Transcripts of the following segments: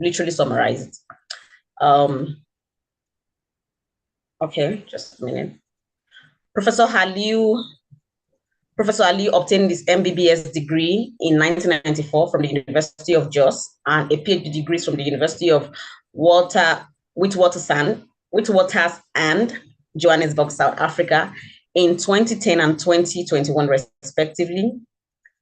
literally summarize it. Okay, just a minute. Professor Aliu obtained his MBBS degree in 1994 from the University of Jos and a PhD degree from the University of Witwatersrand and Johannesburg, South Africa in 2010 and 2021, respectively.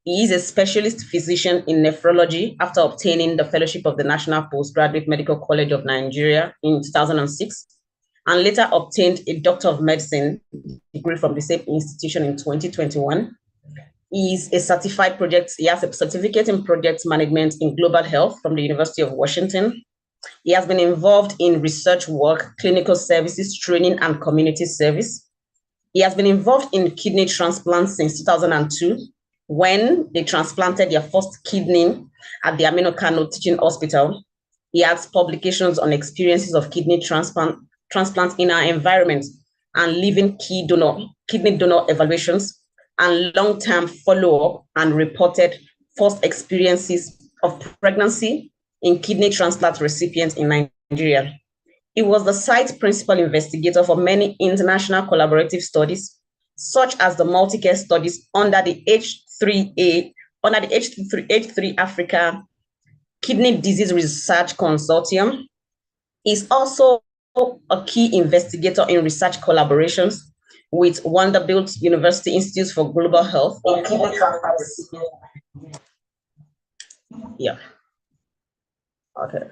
He is a specialist physician in nephrology after obtaining the fellowship of the National Postgraduate Medical College of Nigeria in 2006, and later obtained a Doctor of Medicine degree from the same institution in 2021. He is a certified project. He has a certificate in project management in global health from the University of Washington. He has been involved in research work, clinical services, training, and community service. He has been involved in kidney transplants since 2002, when they transplanted their first kidney at the Aminu Kano Teaching Hospital. He has publications on experiences of kidney transplants in our environment and living kidney donor evaluations and long-term follow-up, and reported first experiences of pregnancy in kidney transplant recipients in Nigeria. He was the site principal investigator for many international collaborative studies, such as the multi-care studies under the H3 Africa Kidney Disease Research Consortium. He's also a key investigator in research collaborations with Vanderbilt University Institute for Global Health. Yeah. Okay.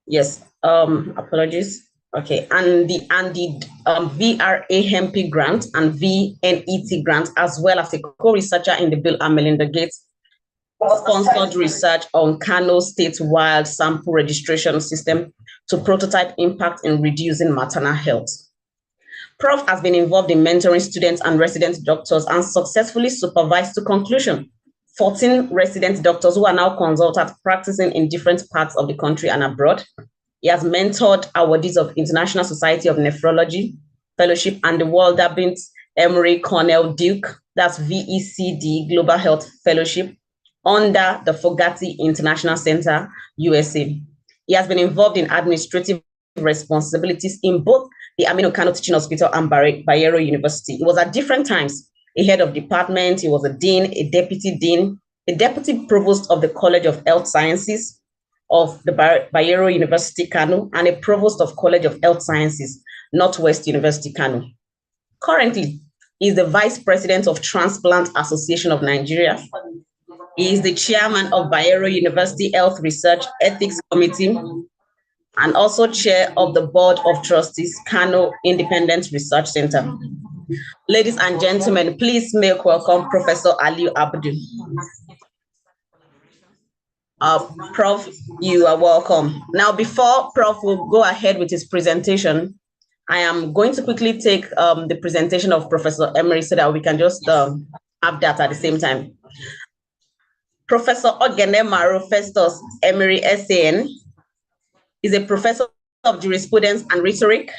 Yes. Apologies. Okay. And the VRAMP grant and VNET grant, as well as a co-researcher in the Bill and Melinda Gates sponsored research on Kano's statewide sample registration system to prototype impact in reducing maternal health. Prof has been involved in mentoring students and resident doctors and successfully supervised to conclusion 14 resident doctors who are now consultants practicing in different parts of the country and abroad. He has mentored awardees of International Society of Nephrology Fellowship and the Vanderbilt Emory Cornell Duke, that's VECD Global Health Fellowship, under the Fogatti International Center, USA. He has been involved in administrative responsibilities in both the Aminu Kano Teaching Hospital and Bayero University. He was at different times a head of department, he was a dean, a deputy provost of the College of Health Sciences of the Bayero University, Kano, and a provost of College of Health Sciences, Northwest University, Kano. Currently, he is the vice president of Transplant Association of Nigeria. He is the chairman of Bayero University Health Research Ethics Committee and also chair of the Board of Trustees, Kano Independent Research Center. Ladies and gentlemen, please make welcome Professor Aliu Abdu. Prof, you are welcome. Now, before Prof will go ahead with his presentation, I am going to quickly take the presentation of Professor Emery so that we can just have that at the same time. Professor Ogene Maro Festus Emery SAN is a professor of jurisprudence and rhetoric,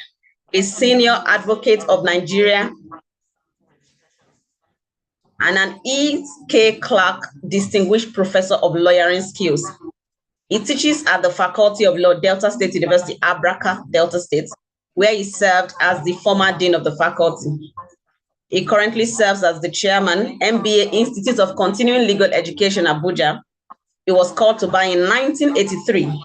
a senior advocate of Nigeria, and an E.K. Clark Distinguished Professor of Lawyering Skills. He teaches at the Faculty of Law, Delta State University, Abraka, Delta State, where he served as the former dean of the faculty. He currently serves as the chairman, MBA Institute of Continuing Legal Education, Abuja. He was called to bar in 1983,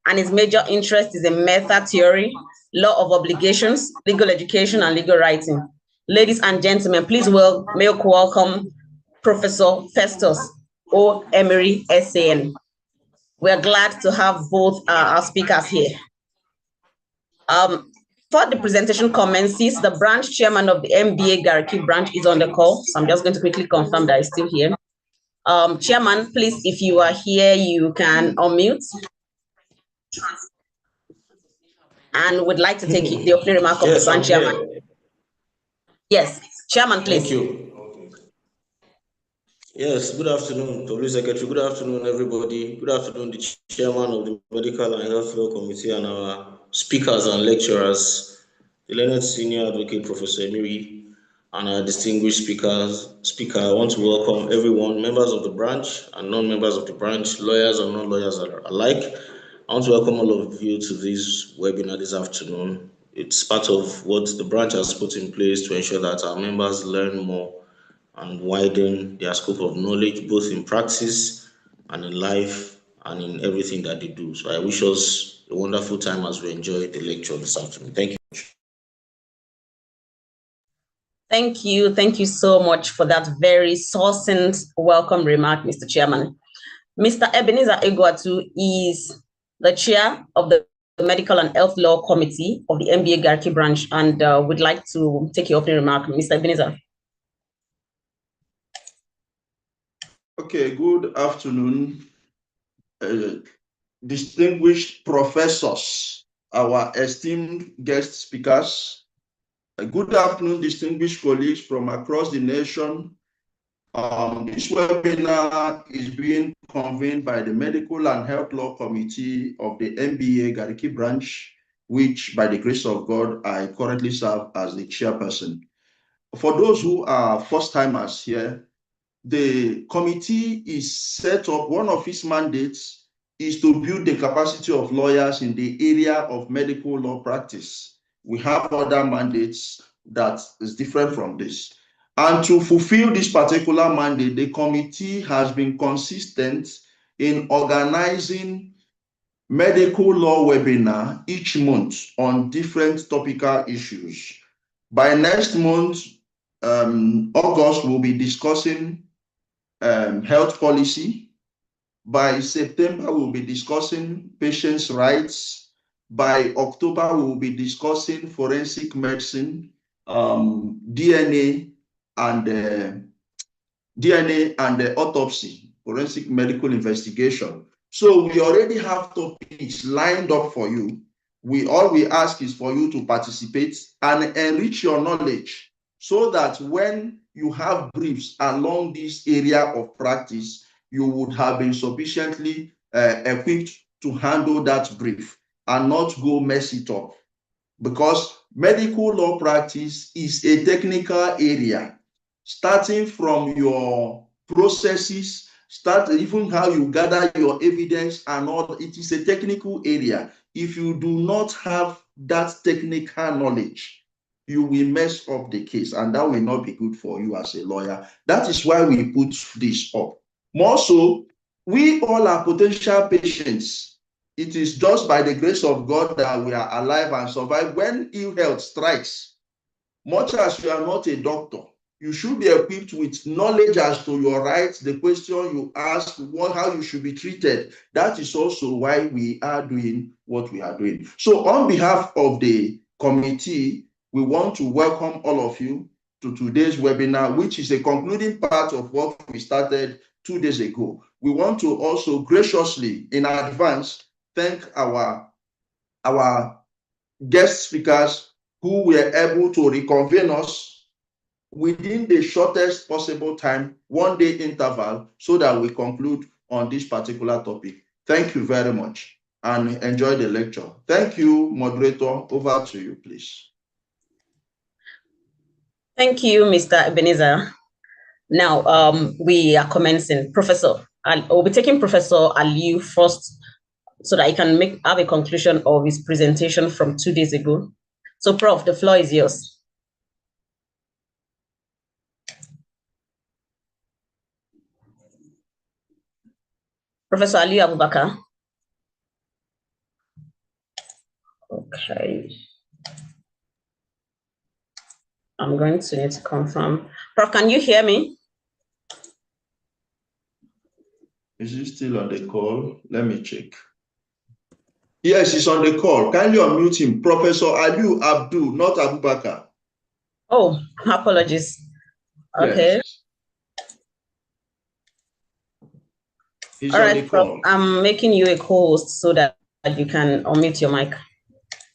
and his major interest is in method theory, law of obligations, legal education, and legal writing. Ladies and gentlemen, please make welcome Professor Festus O. Emery SAN. We're glad to have both our speakers here. For the presentation commences, the branch chairman of the MBA Gariki branch is on the call. So I'm just going to quickly confirm that he's still here. Chairman, please, if you are here, you can unmute. And would like to take the opening remark of the branch chairman. Yes, chairman, please. Thank you. Yes, good afternoon, Police Secretary. Good afternoon, everybody. Good afternoon, the chairman of the Medical and Health Law Committee and our speakers and lecturers, the learned senior advocate, Professor Emery, and our distinguished speaker. I want to welcome everyone, members of the branch and non-members of the branch, lawyers and non-lawyers alike. I want to welcome all of you to this webinar this afternoon. It's part of what the branch has put in place to ensure that our members learn more and widen their scope of knowledge, both in practice and in life and in everything that they do. So I wish us a wonderful time as we enjoy the lecture this afternoon. Thank you. Thank you. Thank you so much for that very succinct welcome remark, Mr. Chairman. Mr. Ebenezer Egwatu is the chair of the Medical and Health Law Committee of the MBA Garki branch, and would like to take your opening remark. Mr. Ebenezer. Okay, good afternoon, distinguished professors, our esteemed guest speakers. Good afternoon, distinguished colleagues from across the nation. This webinar is being convened by the Medical and Health Law Committee of the MBA Gariki branch, which by the grace of God, I currently serve as the chairperson. For those who are first-timers here, the committee is set up, one of its mandates is to build the capacity of lawyers in the area of medical law practice. We have other mandates that is different from this. And to fulfill this particular mandate, the committee has been consistent in organizing medical law webinar each month on different topical issues. By next month, August, we'll be discussing health policy. By September, we'll be discussing patients' rights. By October, we'll be discussing forensic medicine, DNA and autopsy, forensic medical investigation. So we already have topics lined up for you. All we ask is for you to participate and enrich your knowledge so that when you have briefs along this area of practice, you would have been sufficiently equipped to handle that brief and not go mess it up. Because medical law practice is a technical area, starting from your processes, even how you gather your evidence and all. It is a technical area. If you do not have that technical knowledge, you will mess up the case, and that will not be good for you as a lawyer. That is why we put this up. More so, we all are potential patients. It is just by the grace of God that we are alive and survive. When ill health strikes, much as you are not a doctor, you should be equipped with knowledge as to your rights, the question you ask, how you should be treated. That is also why we are doing what we are doing. So on behalf of the committee, we want to welcome all of you to today's webinar, which is a concluding part of what we started 2 days ago. We want to also graciously, in advance, thank our guest speakers who were able to reconvene us within the shortest possible time, 1 day interval, so that we conclude on this particular topic. Thank you very much and enjoy the lecture. Thank you, moderator. Over to you, please. Thank you, Mr. Ebenezer. Now, we are commencing. We'll be taking Professor Aliu first so that I can have a conclusion of his presentation from 2 days ago. So, Prof, the floor is yours. Professor Aliu Abubakar. Okay. I'm going to need to confirm. Prof, can you hear me? Is he still on the call? Let me check. Yes, he's on the call. Kindly unmute him. Professor Aliu Abdul, not Abubakar. Oh, apologies. Okay. Yes. He's all on right, the call. Prof, I'm making you a co-host so that you can unmute your mic.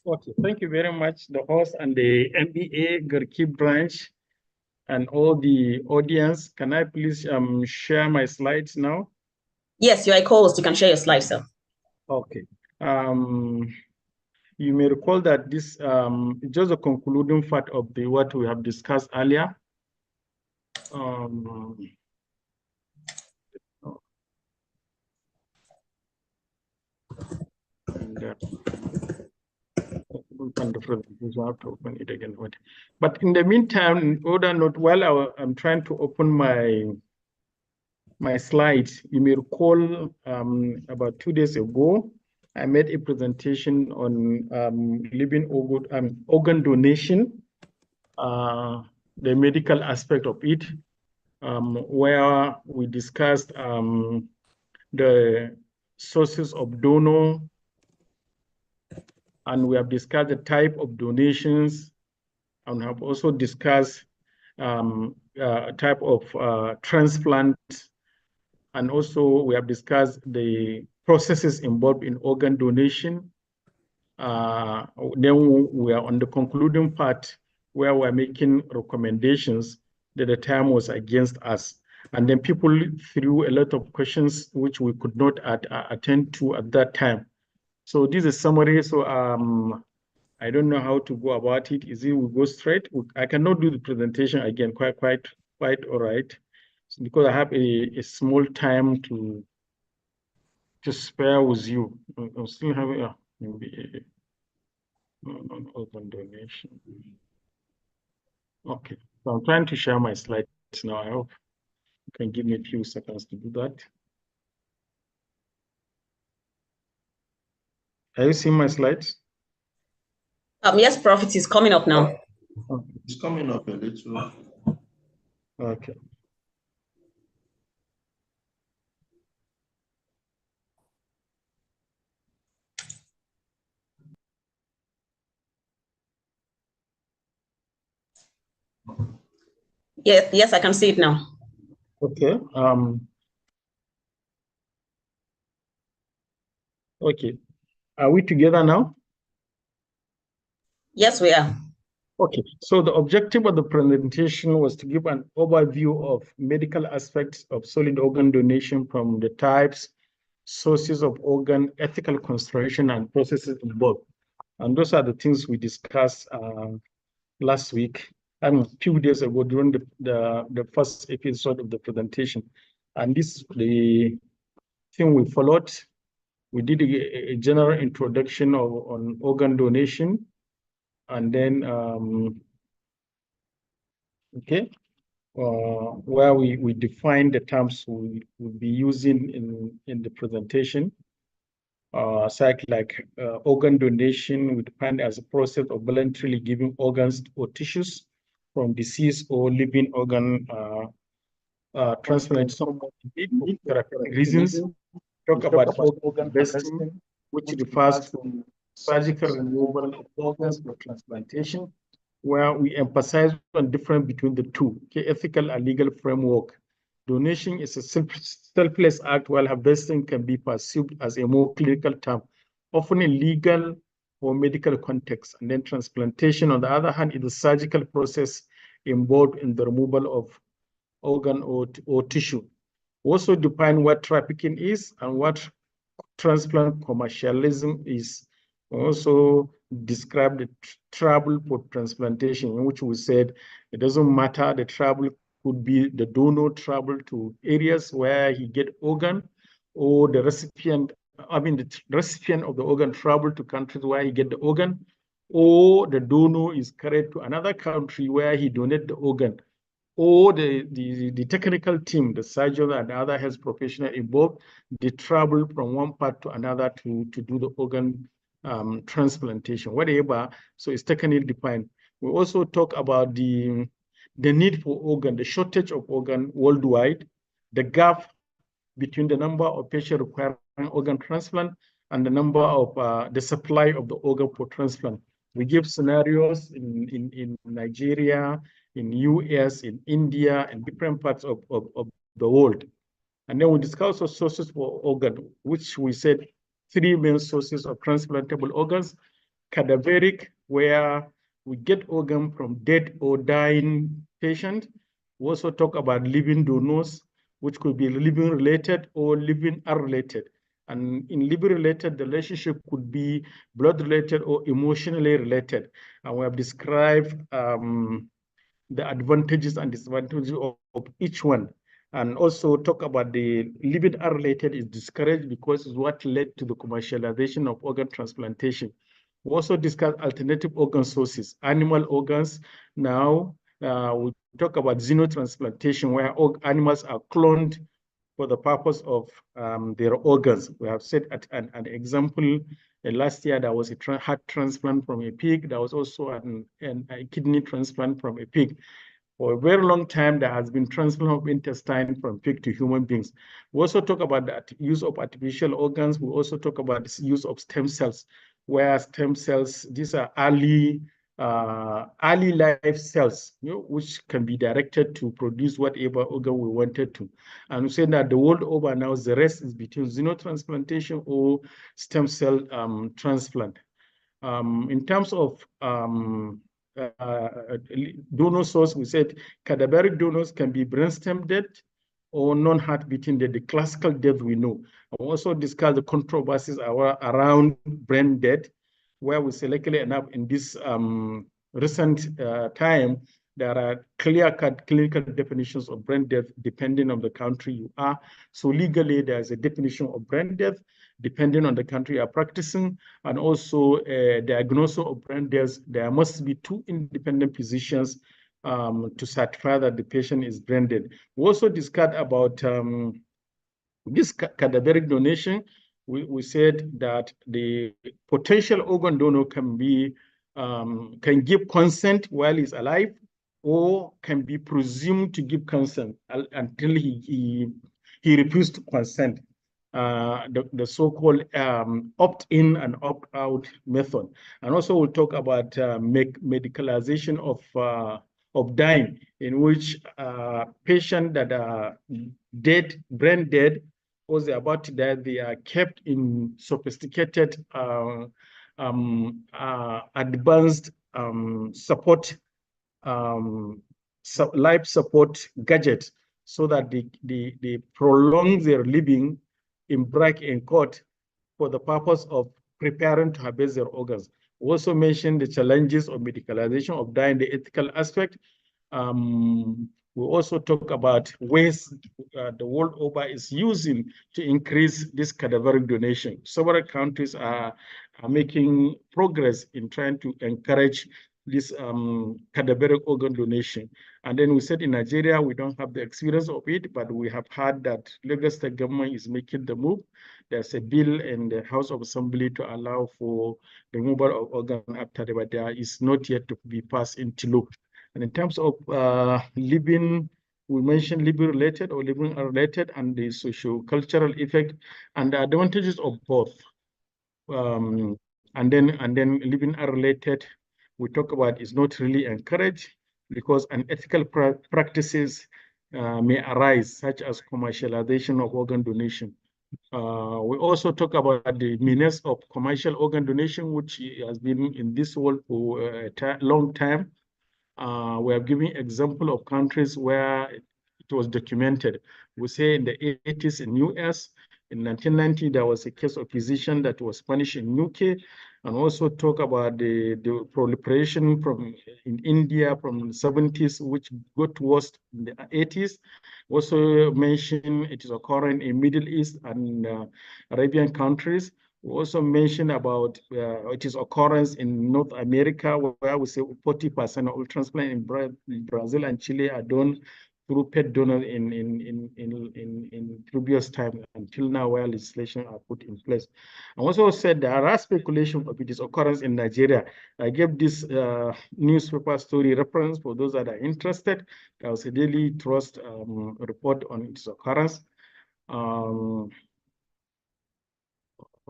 Okay, thank you very much, the host and the MBA Garki branch and all the audience. Can I please share my slides now? Yes, you're a co-host. You can share your slides, sir. Okay. You may recall that this is just a concluding part of what we have discussed earlier. and open the presentation. I have to open it again. But in the meantime, in order not while I'm trying to open my slides, you may recall about 2 days ago, I made a presentation on living organ donation, the medical aspect of it, where we discussed the sources of donor, and we have discussed the type of donations, and have also discussed type of transplant, and also we have discussed the processes involved in organ donation. Then we are on the concluding part where we're making recommendations that the time was against us. And then people threw a lot of questions which we could not attend to at that time. So this is a summary. So I don't know how to go about it. Is it we go straight? I cannot do the presentation again. Quite all right, so because I have a small time to spare with you. I'm still having maybe open donation. Okay, so I'm trying to share my slides now. I hope you can give me a few seconds to do that. Are you seeing my slides? Yes, Prof, it is coming up now. Okay. It's coming up a little. Okay. Yes, I can see it now. Okay. Okay. Are we together now? Yes, we are. Okay, so the objective of the presentation was to give an overview of medical aspects of solid organ donation from the types, sources of organ, ethical consideration, and processes involved. And those are the things we discussed last week, a few days ago during the first episode of the presentation. And this is the thing we followed. We did a general introduction on organ donation, and then okay, where we define the terms we will be using in the presentation. Like organ donation, we define as a process of voluntarily giving organs or tissues from deceased or living organ transplant for therapeutic reasons. Talk about organ harvesting, which refers to surgical removal of organs for transplantation, where we emphasize on difference between the two, ethical and legal framework. Donation is a selfless act, while harvesting can be perceived as a more clinical term, often in legal or medical context. And then transplantation, on the other hand, is a surgical process involved in the removal of organ or tissue. Also define what trafficking is and what transplant commercialism is. Also describe the travel for transplantation, in which we said it doesn't matter, the travel could be the donor travel to areas where he get organ, or the recipient of the organ travel to countries where he get the organ, or the donor is carried to another country where he donate the organ, or the technical team, the surgeon and other health professional involved, they travel from one part to another to do the organ transplantation, whatever. So it's technically defined. We also talk about the need for organ, the shortage of organ worldwide, the gap between the number of patients requiring organ transplant and the number of the supply of the organ for transplant. We give scenarios in Nigeria, in US, in India, and different parts of the world. And then we discuss the sources for organ, which we said 3 main sources of transplantable organs: cadaveric, where we get organ from dead or dying patient. We also talk about living donors, which could be living related or living unrelated. And in living related, the relationship could be blood related or emotionally related. And we have described the advantages and disadvantages of each one. And also talk about the living unrelated is discouraged because it's what led to the commercialization of organ transplantation. We also discuss alternative organ sources, animal organs. Now we talk about xenotransplantation, where animals are cloned for the purpose of their organs. We have set an example. Last year, there was a heart transplant from a pig. There was also a kidney transplant from a pig. For a very long time, there has been transplant of intestine from pig to human beings. We also talk about the use of artificial organs. We also talk about the use of stem cells, where stem cells, these are early life cells, which can be directed to produce whatever organ we wanted to. And we say that the world over now, the rest is between xenotransplantation or stem cell transplant. In terms of donor source, we said cadaveric donors can be brainstem dead or non-heart beating death, the classical death we know. We also discuss the controversies around brain death, where we say, luckily enough, in this recent time, there are clear-cut clinical definitions of brain death depending on the country you are. So legally, there's a definition of brain death depending on the country you are practicing, and also a diagnosis of brain death. There must be 2 independent physicians to certify that the patient is brain dead. We also discussed about this cadaveric donation. We said that the potential organ donor can give consent while he's alive, or can be presumed to give consent until he refused to consent. The so-called opt-in and opt-out method. And also we'll talk about medicalization of dying, in which patients that are dead, brain dead, or they're about to die, they are kept in sophisticated advanced support life support gadgets, so that they prolong their living in brack and court for the purpose of preparing to harvest their organs. We also mentioned the challenges of medicalization of dying, the ethical aspect. We also talk about ways the world over is using to increase this cadaveric donation. Several countries are making progress in trying to encourage this cadaveric organ donation. And then we said in Nigeria, we don't have the experience of it, but we have heard that Lagos State government is making the move. There's a bill in the House of Assembly to allow for the removal of organ after death, but there is not yet to be passed into law. And in terms of living, we mentioned living related or living unrelated, and the socio-cultural effect and the advantages of both. And then living unrelated, we talk about is not really encouraged, because unethical practices may arise, such as commercialization of organ donation. We also talk about the menace of commercial organ donation, which has been in this world for a long time. We have given example of countries where it was documented. We say in the 80s in US, in 1990, there was a case of physician that was punished in UK, and also talk about the proliferation in India from the 70s, which got worse in the 80s. Also mention it is occurring in Middle East and Arabian countries. We also mentioned about it is occurrence in North America, where we say 40% of all transplants in Brazil and Chile are done through pet donors in previous time until now, where legislation are put in place. I also said there are speculation of its occurrence in Nigeria. I gave this newspaper story reference for those that are interested. There was a Daily Trust report on its occurrence.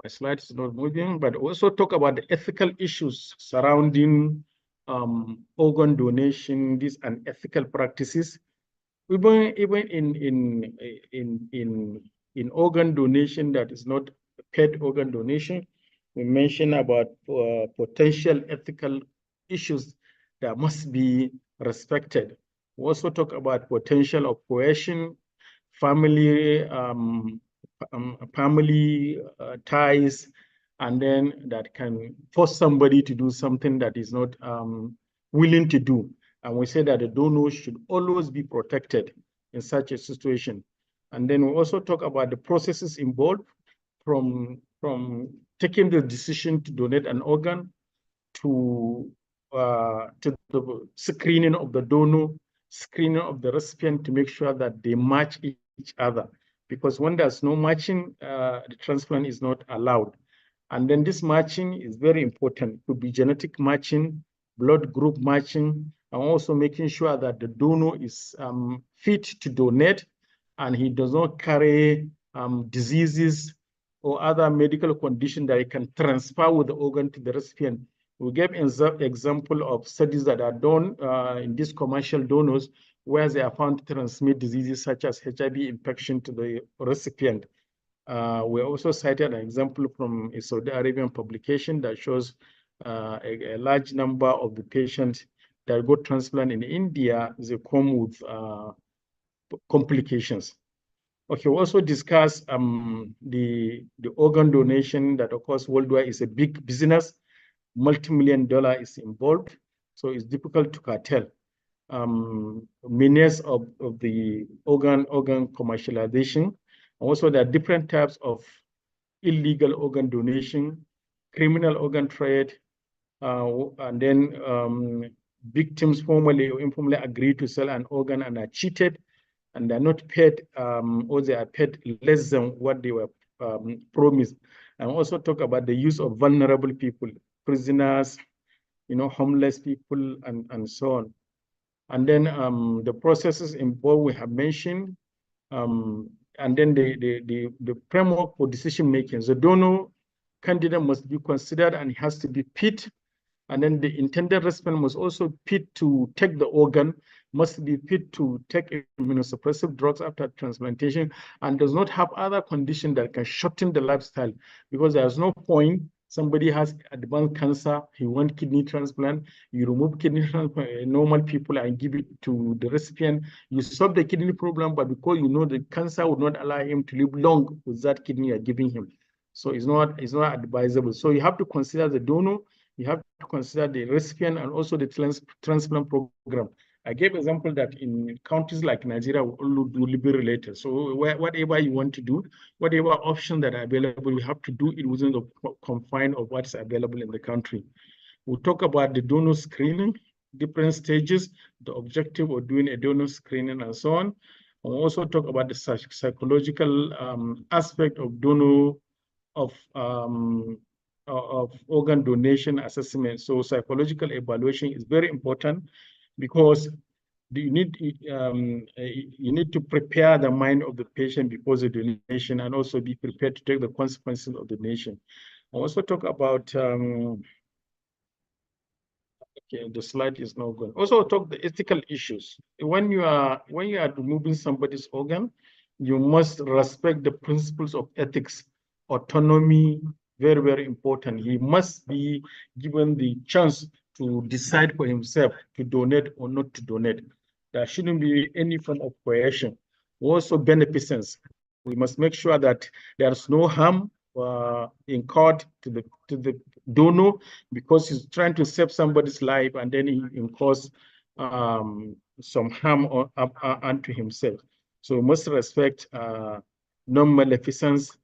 My slide is not moving, but also talk about the ethical issues surrounding organ donation, these unethical practices. Even in organ donation that is not pet organ donation, we mentioned about potential ethical issues that must be respected. We also talk about potential of coercion, family ties, and then that can force somebody to do something that is not willing to do. And we say that the donor should always be protected in such a situation. And then we also talk about the processes involved from taking the decision to donate an organ to the screening of the donor, screening of the recipient to make sure that they match each other. Because when there's no matching, the transplant is not allowed. And then this matching is very important. It could be genetic matching, blood group matching, and also making sure that the donor is fit to donate and he does not carry diseases or other medical conditions that he can transfer with the organ to the recipient. We gave an example of studies that are done in these commercial donors where they are found to transmit diseases such as HIV infection to the recipient. We also cited an example from a Saudi Arabian publication that shows a large number of the patients that got transplant in India, they come with complications. Okay, we also discuss the organ donation that, of course, worldwide is a big business. Multi-million-dollar is involved, so it's difficult to cartel. Menace of the organ commercialization. Also, there are different types of illegal organ donation, criminal organ trade, and then victims formally or informally agree to sell an organ and are cheated, and they're not paid, or they are paid less than what they were promised. And also talk about the use of vulnerable people, prisoners, homeless people, and so on. And then the processes involved we have mentioned, and then the framework for decision making. The donor candidate must be considered and it has to be fit. And then the intended recipient must also fit to take the organ, must be fit to take immunosuppressive drugs after transplantation, and does not have other conditions that can shorten the lifestyle, because there's no point somebody has advanced cancer, he wants kidney transplant, you remove kidney transplant in normal people and give it to the recipient, you solve the kidney problem, but because you know the cancer would not allow him to live long with that kidney you're giving him. So it's not advisable. So you have to consider the donor, you have to consider the recipient, and also the transplant program. I gave an example that in countries like Nigeria, we all do liver related. So whatever you want to do, whatever option that are available, you have to do it within the confine of what's available in the country. We'll talk about the donor screening, different stages, the objective of doing a donor screening, and so on. We'll also talk about the psychological aspect of donor of organ donation assessment. So psychological evaluation is very important, because you need to prepare the mind of the patient before the donation, and also be prepared to take the consequences of the donation. I also talk about okay, the slide is not going. Also talk the ethical issues. When you are removing somebody's organ, you must respect the principles of ethics, autonomy, very, very important. He must be given the chance to decide for himself to donate or not to donate. There shouldn't be any form of coercion. Also, beneficence. We must make sure that there's no harm incurred to the donor, because he's trying to save somebody's life, and then he incurs some harm unto himself. So we must respect non-maleficence,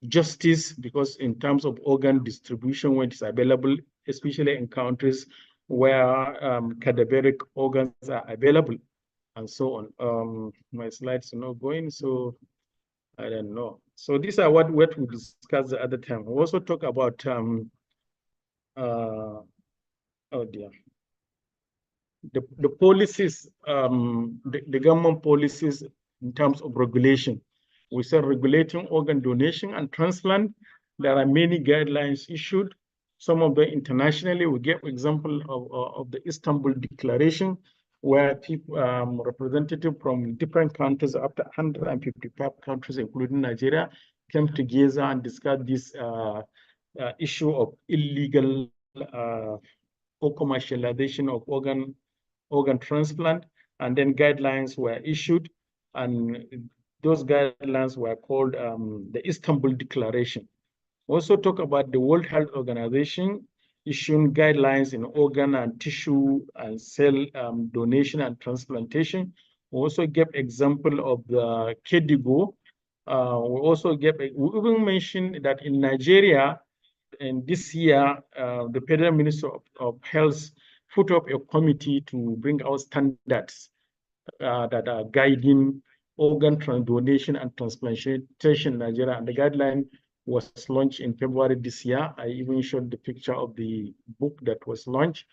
justice, because in terms of organ distribution, when it's available, especially in countries where cadaveric organs are available, and so on. My slides are not going, so I don't know. So these are what we discussed the other time. We also talk about oh dear, the policies, the government policies in terms of regulation. We said regulating organ donation and transplant. There are many guidelines issued. Some of them internationally. We give example of the Istanbul Declaration, where people, representatives from different countries, up to 155 countries, including Nigeria, came together and discussed this issue of illegal or commercialization of organ transplant, and then guidelines were issued, and those guidelines were called the Istanbul Declaration. Also talk about the World Health Organization issuing guidelines in organ and tissue and cell donation and transplantation. We also gave example of the Kedigo. We even mentioned that in Nigeria, and this year, the Federal Minister of Health put up a committee to bring out standards that are guiding organ donation and transplantation in Nigeria. And the guideline was launched in February this year. I even showed the picture of the book that was launched.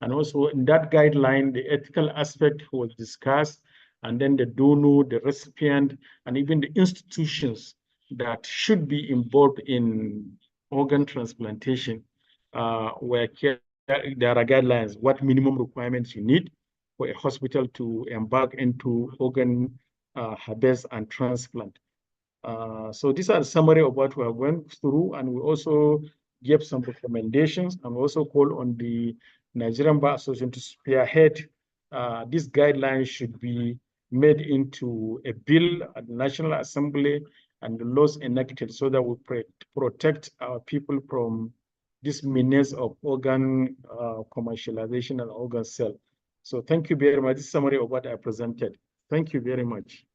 And also in that guideline, the ethical aspect was discussed, and then the donor, the recipient, and even the institutions that should be involved in organ transplantation, where there are guidelines, what minimum requirements you need for a hospital to embark into organ harvest and transplant. So these are a summary of what we have went through, and we also gave some recommendations, and we also call on the Nigerian Bar Association to spearhead. These guidelines should be made into a bill at the National Assembly and the laws enacted so that we protect our people from this menace of organ commercialization and organ sale. So thank you very much. This is a summary of what I presented. Thank you very much.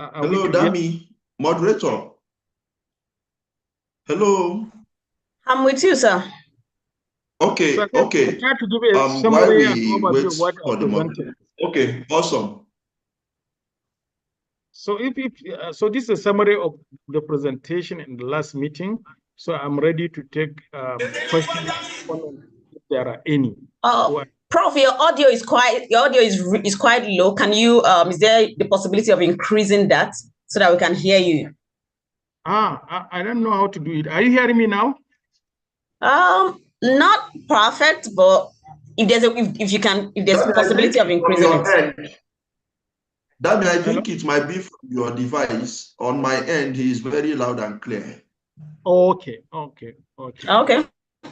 Hello, Dami, moderator. Hello. I'm with you, sir. Okay, So okay. I try to give a summary While we and overview wait of what for I the presented. Okay, awesome. So so this is a summary of the presentation in the last meeting. So I'm ready to take questions if there are any. Prof, your audio is quite low. Can you is there the possibility of increasing that so that we can hear you? I don't know how to do it. Are you hearing me now? Not perfect, but if there's a possibility of increasing it. Dami, I think it might be from your device. On my end, he is very loud and clear. Okay.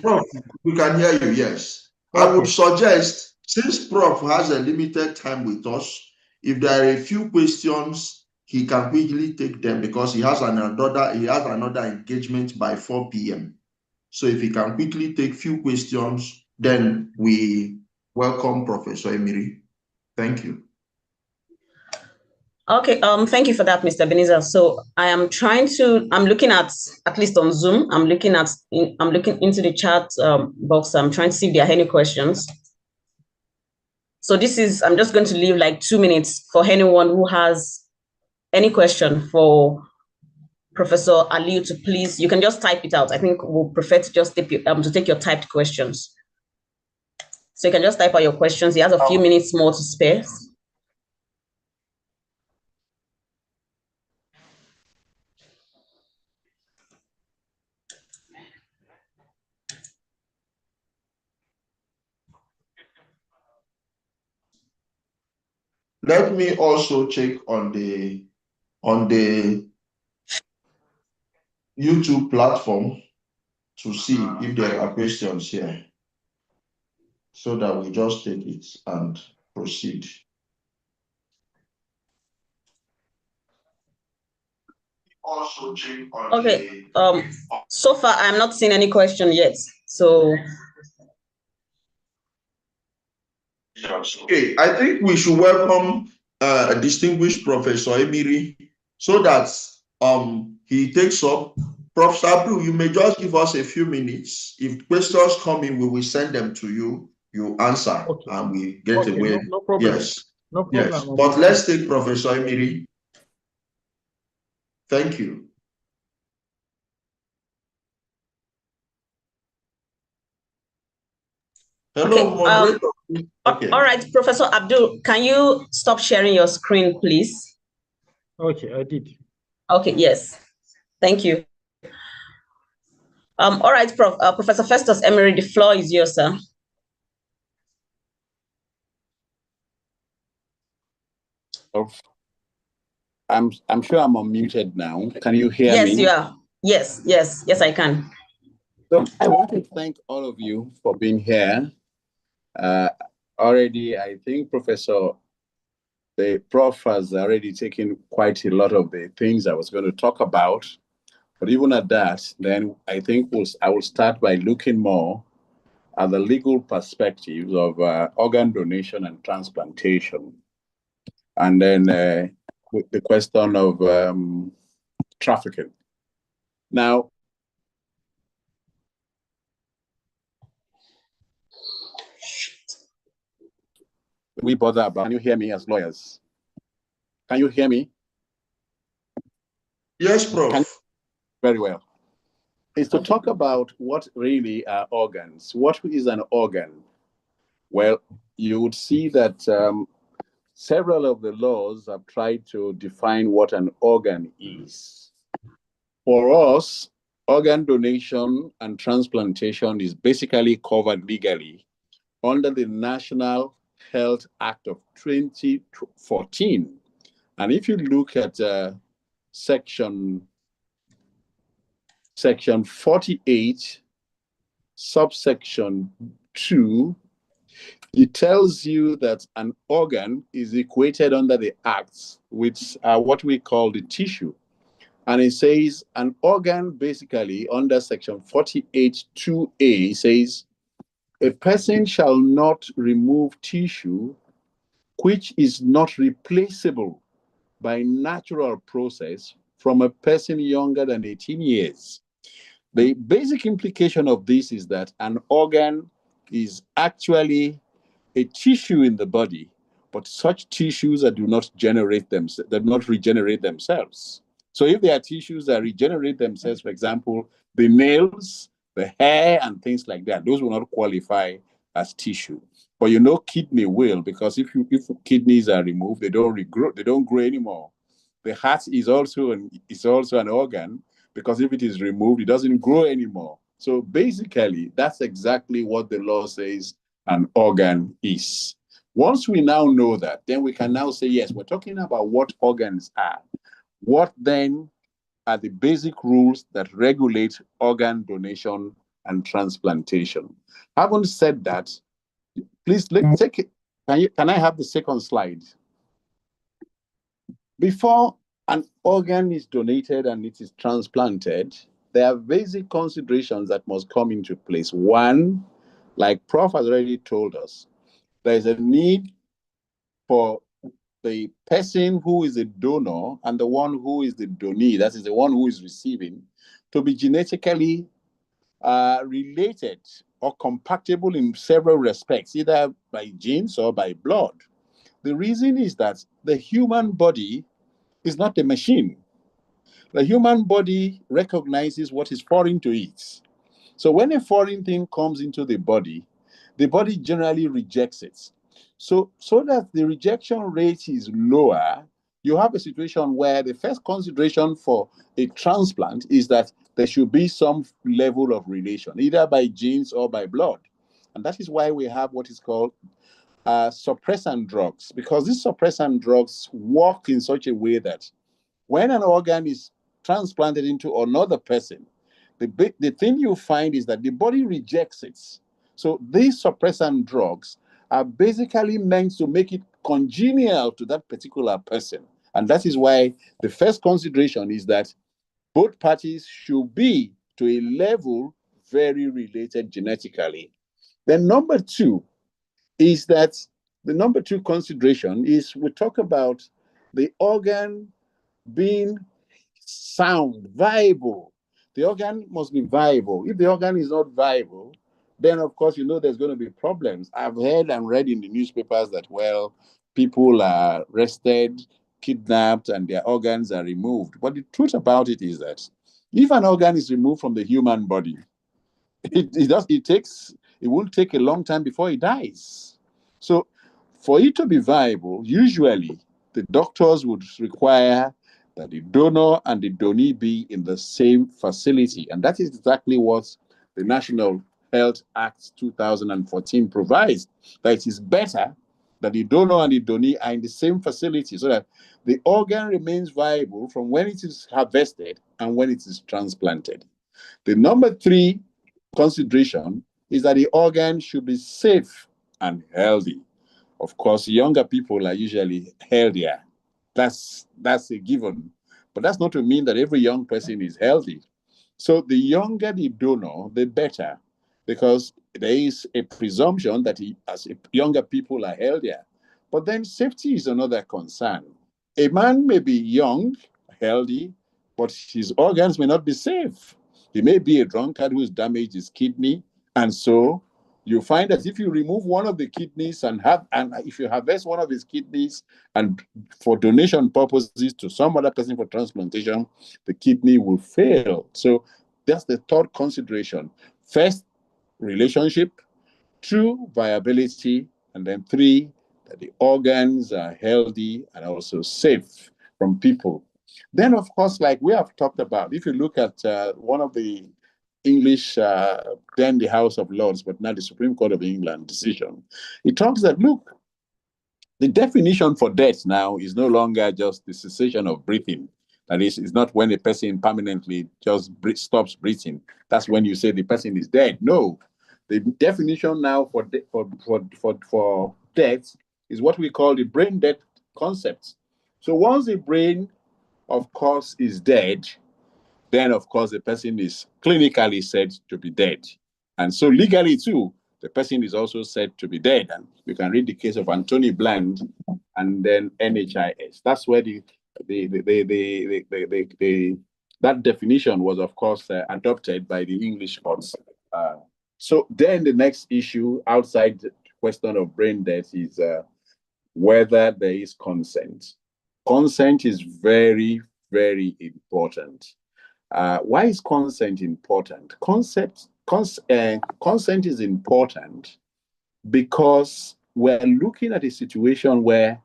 Prof, we can hear you, yes. Okay. I would suggest, since Prof has a limited time with us, if there are a few questions, he can quickly take them because he has another engagement by 4 p.m. So if he can quickly take few questions, then we welcome Professor Emiri. Thank you. Okay, thank you for that, Mr. Beniza. So I'm looking at least on Zoom, I'm looking into the chat box. I'm trying to see if there are any questions. So I'm just going to leave like 2 minutes for anyone who has any question for Professor Aliu to please, you can just type it out. I think we'll prefer to just take your typed questions. So you can just type out your questions. He has a few minutes more to spare. Let me also check on the YouTube platform to see if there are questions here, so that we just take it and proceed. Also check on okay. So far, I'm not seeing any question yet. So. Okay, I think we should welcome a distinguished Professor Emiri so that he takes up. Prof. Sabru, you may just give us a few minutes. If questions come in, we will send them to you. You answer, and we get away. No problem. Yes. No problem. Yes. But let's take Professor Emiri. Thank you. Hello, moderator. Okay. All right, Professor Abdul, can you stop sharing your screen, please? Okay, I did. Okay, yes. Thank you. All right, Professor Festus Emery, the floor is yours, sir. Oh, I'm sure I'm unmuted now. Can you hear me? Yes, you are. Yes, I can. So I want to thank all of you for being here. Already, I think Professor The prof has already taken quite a lot of the things I was going to talk about. But even at that, then I think I will start by looking more at the legal perspectives of organ donation and transplantation. And then with the question of trafficking. Now, we bother about, can you hear me as lawyers? Can you hear me? Yes, Prof. Very well. Is to talk about what really are organs. What is an organ? Well, you would see that several of the laws have tried to define what an organ is. For us, organ donation and transplantation is basically covered legally under the National Health Act of 2014. And if you look at section 48, subsection 2, it tells you that an organ is equated under the acts with what we call the tissue. And it says an organ basically under section 48 2A says a person shall not remove tissue which is not replaceable by natural process from a person younger than 18 years. The basic implication of this is that an organ is actually a tissue in the body, but such tissues that do not regenerate themselves. So if there are tissues that regenerate themselves, for example, the nails, the hair, and things like that, those will not qualify as tissue. But you know, kidney will, because if kidneys are removed, they don't regrow, they don't grow anymore. The heart is also an organ, because if it is removed, it doesn't grow anymore. So basically, that's exactly what the law says an organ is. Once we now know that, then we can now say, yes, we're talking about what organs are. What then are the basic rules that regulate organ donation and transplantation? Having said that, please let's take it. Can I have the second slide? Before an organ is donated and it is transplanted, there are basic considerations that must come into place. One, like Prof has already told us, there is a need for the person who is a donor and the one who is the donee, that is the one who is receiving, to be genetically related or compatible in several respects, either by genes or by blood. The reason is that the human body is not a machine. The human body recognizes what is foreign to it. So when a foreign thing comes into the body generally rejects it. So that the rejection rate is lower, you have a situation where the first consideration for a transplant is that there should be some level of relation, either by genes or by blood. And that is why we have what is called suppressant drugs, because these suppressant drugs work in such a way that when an organ is transplanted into another person, the thing you find is that the body rejects it. So these suppressant drugs are basically meant to make it congenial to that particular person. And that is why the first consideration is that both parties should be to a level very related genetically. Then number two is that the number two consideration is we talk about the organ being sound, viable. The organ must be viable. If the organ is not viable, then of course, you know, there's going to be problems. I've heard and read in the newspapers that, well, people are arrested, kidnapped, and their organs are removed. But the truth about it is that if an organ is removed from the human body, it won't take a long time before it dies. So for it to be viable, usually the doctors would require that the donor and the donee be in the same facility. And that is exactly what the National Health Act 2014 provides, that it is better that the donor and the donee are in the same facility so that the organ remains viable from when it is harvested and when it is transplanted. The number three consideration is that the organ should be safe and healthy. Of course, younger people are usually healthier. That's a given. But that's not to mean that every young person is healthy. So the younger the donor, the better, because there is a presumption that as younger people are healthier. But then safety is another concern. A man may be young, healthy, but his organs may not be safe. He may be a drunkard who's damaged his kidney, and so you find that if you remove one of the kidneys and if you harvest one of his kidneys and for donation purposes to some other person for transplantation, the kidney will fail. So that's the third consideration. First, relationship. Two, viability. And then three, that the organs are healthy and also safe from people. Then, of course, like we have talked about, if you look at one of the English, then the House of Lords, but now the Supreme Court of England decision, it talks that, look, the definition for death now is no longer just the cessation of breathing. That is, it's not when a person permanently just stops breathing. That's when you say the person is dead. No, the definition now for death is what we call the brain death concept. So once the brain, of course, is dead, then of course the person is clinically said to be dead. And so legally too, the person is also said to be dead. And you can read the case of Anthony Bland and then NHIS. That's where that definition was, of course, adopted by the English courts. So then the next issue outside the question of brain death is whether there is consent. Consent is very, very important. Why is consent important? Consent is important because we're looking at a situation where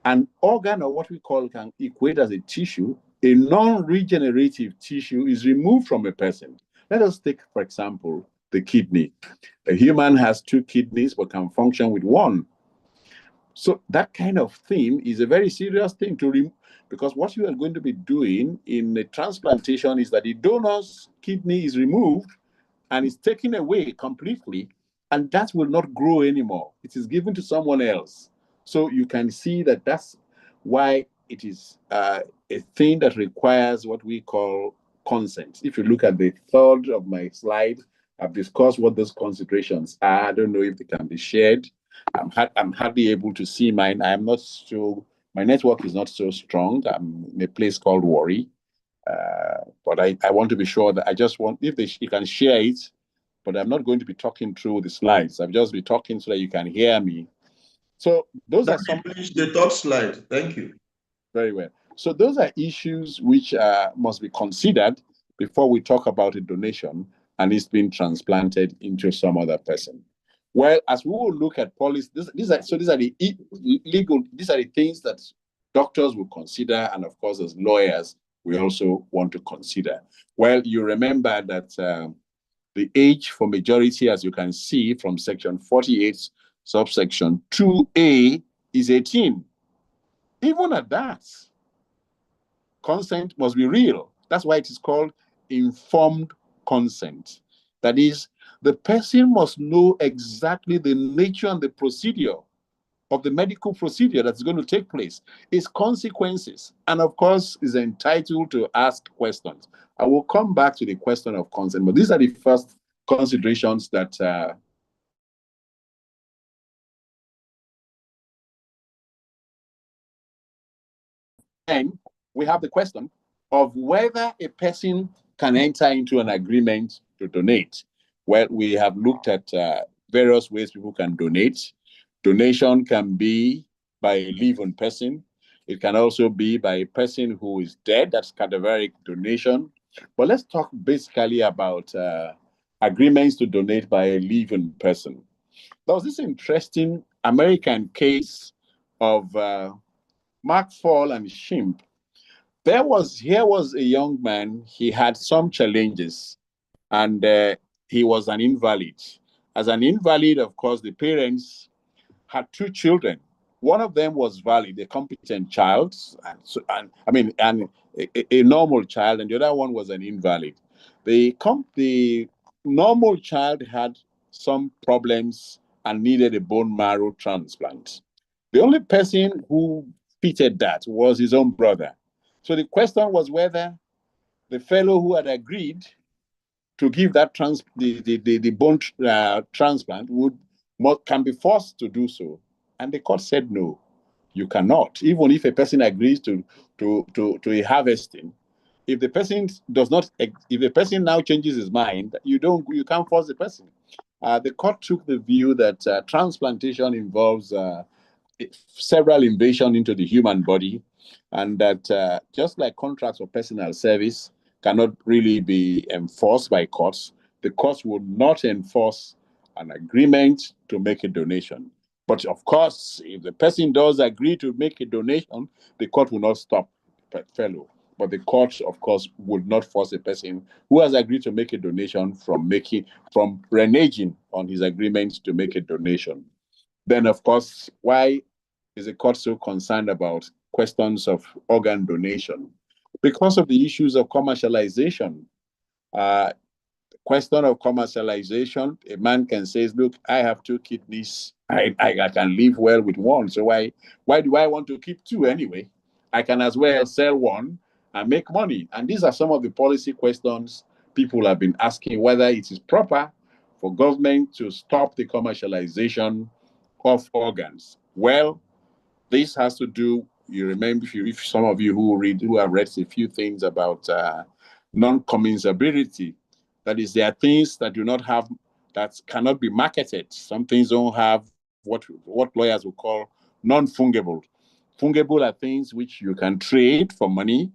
an organ, or what we call can equate as a tissue, a non-regenerative tissue is removed from a person. Let us take, for example, the kidney. A human has two kidneys but can function with one. So that kind of thing is a very serious thing to remove, because what you are going to be doing in a transplantation is that the donor's kidney is removed and is taken away completely, and that will not grow anymore. It is given to someone else. So you can see that that's why it is a thing that requires what we call consent. If you look at the third of my slide, I've discussed what those considerations are. I don't know if they can be shared. I'm hardly able to see mine. I'm not so, my network is not so strong. I'm in a place called Warri. But I want to be sure that I just want, if you can share it, but I'm not going to be talking through the slides. I'll just be talking so that you can hear me. So those are some. The third slide. Thank you. Very well. So those are issues which must be considered before we talk about a donation and it's being transplanted into some other person. Well, as we will look at policy, these are the legal, these are the things that doctors will consider, and of course, as lawyers, we also want to consider. Well, you remember that the age for majority, as you can see from section 48, subsection 2A, is 18. Even at that, consent must be real. That's why it is called informed consent. That is, the person must know exactly the nature and the procedure of the medical procedure that's going to take place, its consequences, and of course is entitled to ask questions. I will come back to the question of consent, but these are the first considerations that then we have the question of whether a person can enter into an agreement to donate. Well, we have looked at various ways people can donate. Donation can be by a living person. It can also be by a person who is dead. That's cadaveric donation. But let's talk basically about agreements to donate by a living person. There was this interesting American case of Mark Fall and Shimp. Here was a young man. He had some challenges, and he was an invalid. As an invalid, of course, the parents had two children. One of them was valid, a competent child, and a normal child, and the other one was an invalid. The normal child had some problems and needed a bone marrow transplant. The only person who fitted that was his own brother. So the question was whether the fellow who had agreed to give that the bone transplant can be forced to do so. And the court said no, you cannot. Even if a person agrees to a harvesting, if the person does not, if the person now changes his mind, you can't force the person. The court took the view that transplantation involves several invasions into the human body, and that just like contracts of personal service cannot really be enforced by courts, the courts would not enforce an agreement to make a donation. But of course, if the person does agree to make a donation, the court will not stop the fellow. But the court, of course, would not force a person who has agreed to make a donation from reneging on his agreement to make a donation. Then, of course, why is the court so concerned about questions of organ donation? Because of the issues of commercialization. Question of commercialization, a man can say, look, I have 2 kidneys. I can live well with one. So why do I want to keep 2 anyway? I can as well sell one and make money. And these are some of the policy questions people have been asking, whether it is proper for government to stop the commercialization of organs. Well, this has to do, you remember, if some of you who have read a few things about non-commensability, that is, there are things that do not have, that cannot be marketed. Some things don't have what lawyers would call non-fungible. Fungible are things which you can trade for money,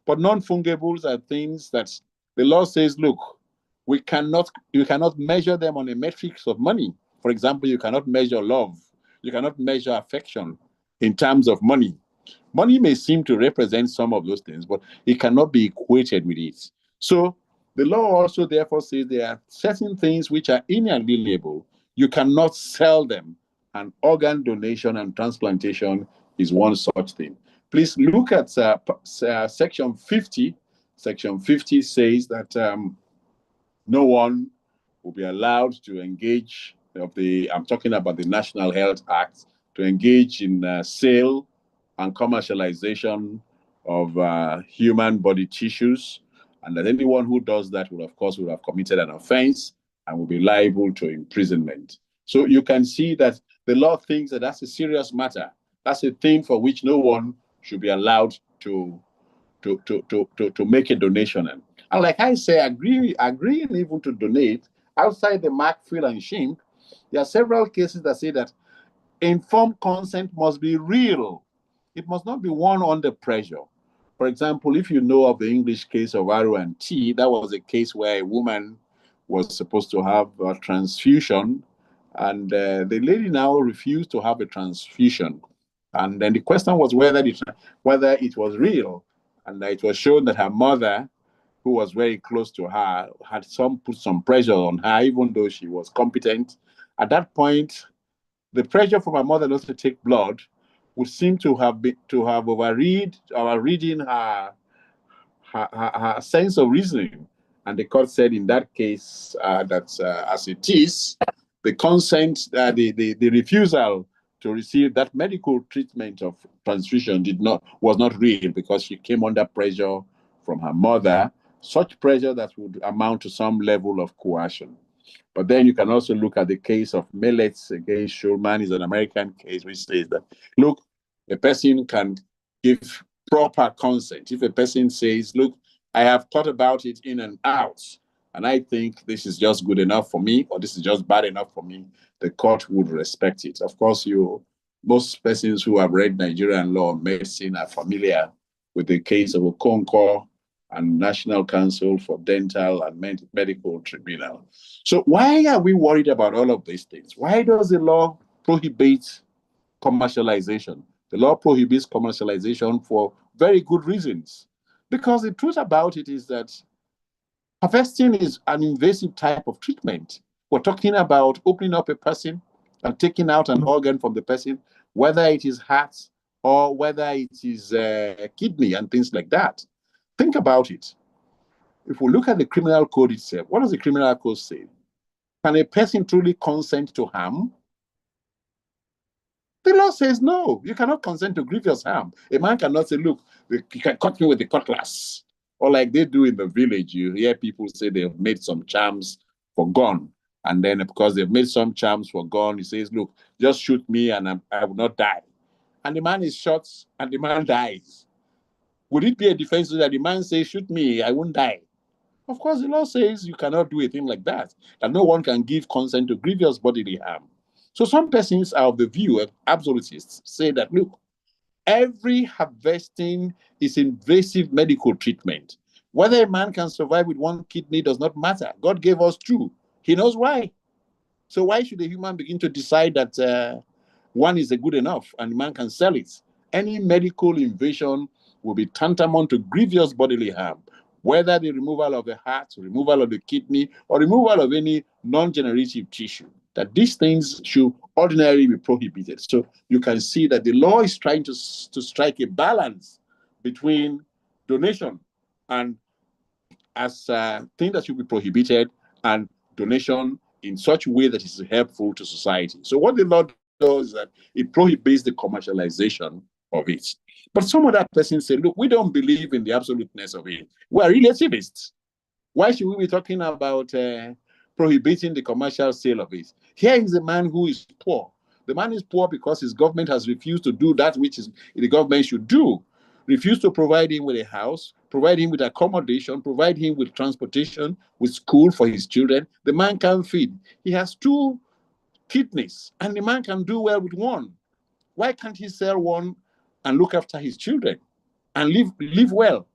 but non-fungibles are things that the law says, look, you cannot measure them on a metrics of money. For example, you cannot measure love. You cannot measure affection in terms of money. Money may seem to represent some of those things, but it cannot be equated with it. So the law also therefore says there are certain things which are inalienable. You cannot sell them. And organ donation and transplantation is one such thing. Please look at section 50. Section 50 says that no one will be allowed to engage I'm talking about the National Health Act, to engage in sale and commercialization of human body tissues, and that anyone who does that will, of course, have committed an offense and will be liable to imprisonment. So you can see that the law thinks that that's a serious matter. That's a thing for which no one should be allowed to make a donation. And like I say, agreeing even to donate outside the mark, field, and shink, there are several cases that say that informed consent must be real. It must not be won under pressure. For example, if you know of the English case of Aru and T, that was a case where a woman was supposed to have a transfusion, and the lady now refused to have a transfusion. And then the question was whether it was real. And it was shown that her mother, who was very close to her, had put some pressure on her, even though she was competent. At that point, the pressure from her mother not to take blood would seem to have overridden her sense of reasoning. And the court said in that case that as it is, the consent, the refusal to receive that medical treatment of transfusion was not real, because she came under pressure from her mother, such pressure that would amount to some level of coercion. But then you can also look at the case of Millets against Schulman. Is an American case which says that, look, a person can give proper consent. If a person says, look, I have thought about it in and out, and I think this is just good enough for me, or this is just bad enough for me, the court would respect it. Of course, most persons who have read Nigerian law and medicine are familiar with the case of Okonkwo and National Council for Dental and Medical Tribunal. So why are we worried about all of these things? Why does the law prohibit commercialization? The law prohibits commercialization for very good reasons. Because the truth about it is that harvesting is an invasive type of treatment. We're talking about opening up a person and taking out an organ from the person, whether it is heart or whether it is kidney and things like that. Think about it. If we look at the criminal code itself, what does the criminal code say? Can a person truly consent to harm? The law says no, you cannot consent to grievous harm. A man cannot say, look, you can cut me with the cutlass. Or like they do in the village, you hear people say they've made some charms for gun. And then because they've made some charms for gun, he says, look, just shoot me and I will not die. And the man is shot and the man dies. Would it be a defense that the man says, shoot me, I won't die? Of course, the law says you cannot do a thing like that, that no one can give consent to grievous bodily harm. So some persons are of the view, absolutists, say that, look, every harvesting is invasive medical treatment. Whether a man can survive with one kidney does not matter. God gave us two. He knows why. So why should a human begin to decide that one is a good enough and the man can sell it? Any medical invasion will be tantamount to grievous bodily harm, whether the removal of the heart, removal of the kidney, or removal of any non-generative tissue, that these things should ordinarily be prohibited. So you can see that the law is trying to strike a balance between donation and as a thing that should be prohibited and donation in such a way that is helpful to society. So what the law does is that it prohibits the commercialization of it. But some other persons say, look, we don't believe in the absoluteness of it. We are relativists. Why should we be talking about prohibiting the commercial sale of it? Here is a man who is poor. The man is poor because his government has refused to do that which the government should do. Refused to provide him with a house, provide him with accommodation, provide him with transportation, with school for his children. The man can feed. He has two kidneys, and the man can do well with one. Why can't he sell one and look after his children and live well?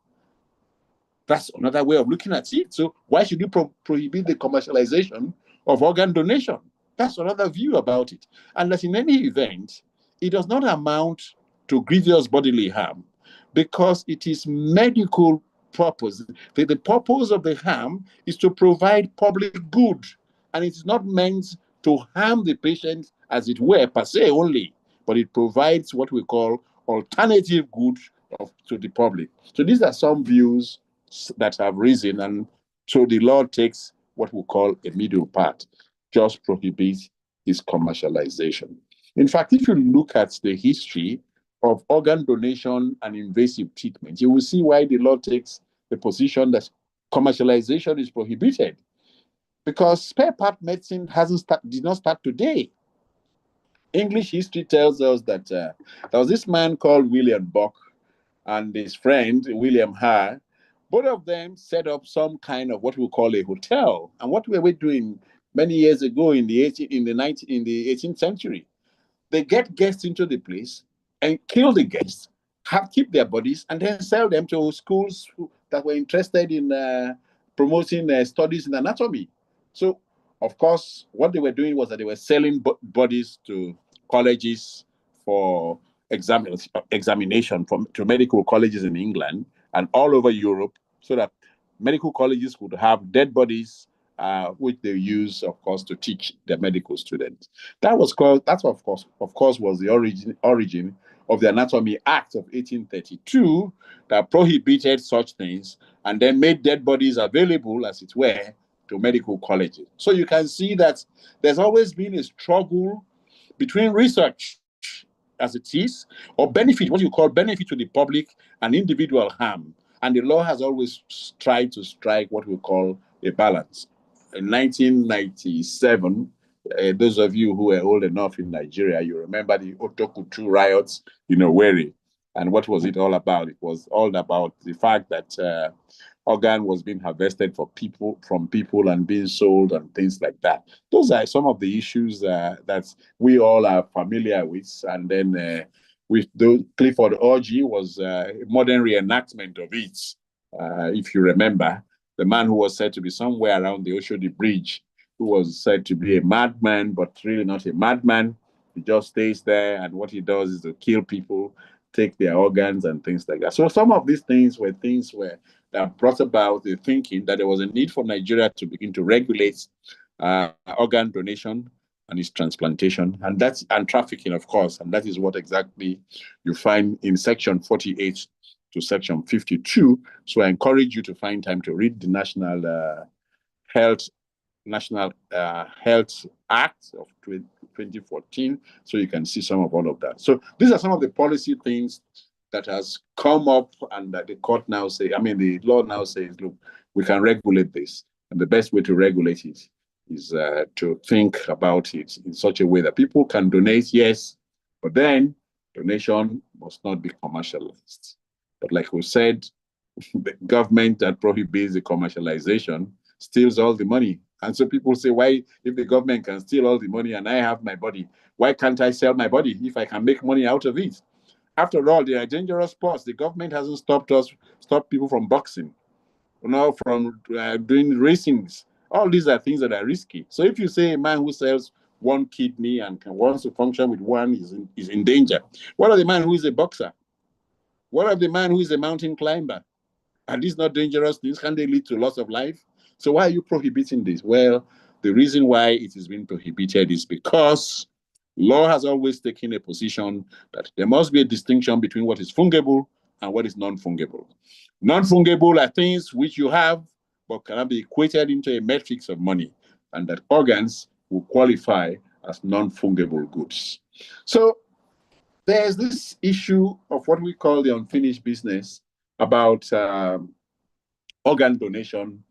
That's another way of looking at it. So why should you prohibit the commercialization of organ donation? That's another view about it. And that in any event, it does not amount to grievous bodily harm because it is medical purpose. The purpose of the harm is to provide public good, and it is not meant to harm the patient, as it were, per se only, but it provides what we call alternative good to the public. So these are some views that have risen, and so the law takes what we call a middle path, just prohibits its commercialization. In fact, if you look at the history of organ donation and invasive treatment, you will see why the law takes the position that commercialization is prohibited. Because spare part medicine did not start today. English history tells us that there was this man called William Buck and his friend William Haar. Both of them set up some kind of what we call a hotel. And what were we doing many years ago in the 18th century? They get guests into the place and kill the guests, keep their bodies, and then sell them to schools that were interested in promoting studies in anatomy. So, of course, what they were doing was that they were selling bodies to colleges for examination to medical colleges in England and all over Europe, so that medical colleges could have dead bodies, which they use, of course, to teach their medical students. That of course, was the origin of the Anatomy Act of 1832 that prohibited such things and then made dead bodies available, as it were, to medical colleges. So you can see that there's always been a struggle between research as it is, or benefit, what you call benefit to the public and individual harm. And the law has always tried to strike what we call a balance. In 1997, those of you who were old enough in Nigeria, you remember the Otokutu riots in Owerri. And what was it all about? It was all about the fact that organ was being harvested from people and being sold and things like that. Those are some of the issues that we all are familiar with. And then with Clifford Orji was a modern reenactment of it. If you remember, the man who was said to be somewhere around the Oshodi Bridge, who was said to be a madman, but really not a madman. He just stays there, and what he does is to kill people, take their organs and things like that. So some of these things were things that brought about the thinking that there was a need for Nigeria to begin to regulate organ donation and its transplantation, and trafficking, of course. And that is what exactly you find in section 48 to section 52. So I encourage you to find time to read the National Health National Health Act of 2014. So you can see some of all of that. So these are some of the policy things that has come up, and that the court now say, I mean, the law now says, look, we can regulate this. And the best way to regulate it is to think about it in such a way that people can donate, yes, but then donation must not be commercialized. But like we said, the government that prohibits the commercialization steals all the money. And so people say, why, if the government can steal all the money and I have my body, why can't I sell my body if I can make money out of it? After all, they are dangerous sports. The government hasn't stopped people from boxing, from doing racings. All these are things that are risky. So if you say a man who sells one kidney and wants to function with one is in danger, what of the man who is a boxer? What of the man who is a mountain climber? Are these not dangerous things? Can they lead to loss of life? So why are you prohibiting this? Well, the reason why it is being prohibited is because law has always taken a position that there must be a distinction between what is fungible and what is non-fungible. Non-fungible are things which you have but cannot be equated into a matrix of money, and that organs will qualify as non-fungible goods. So there's this issue of what we call the unfinished business about organ donation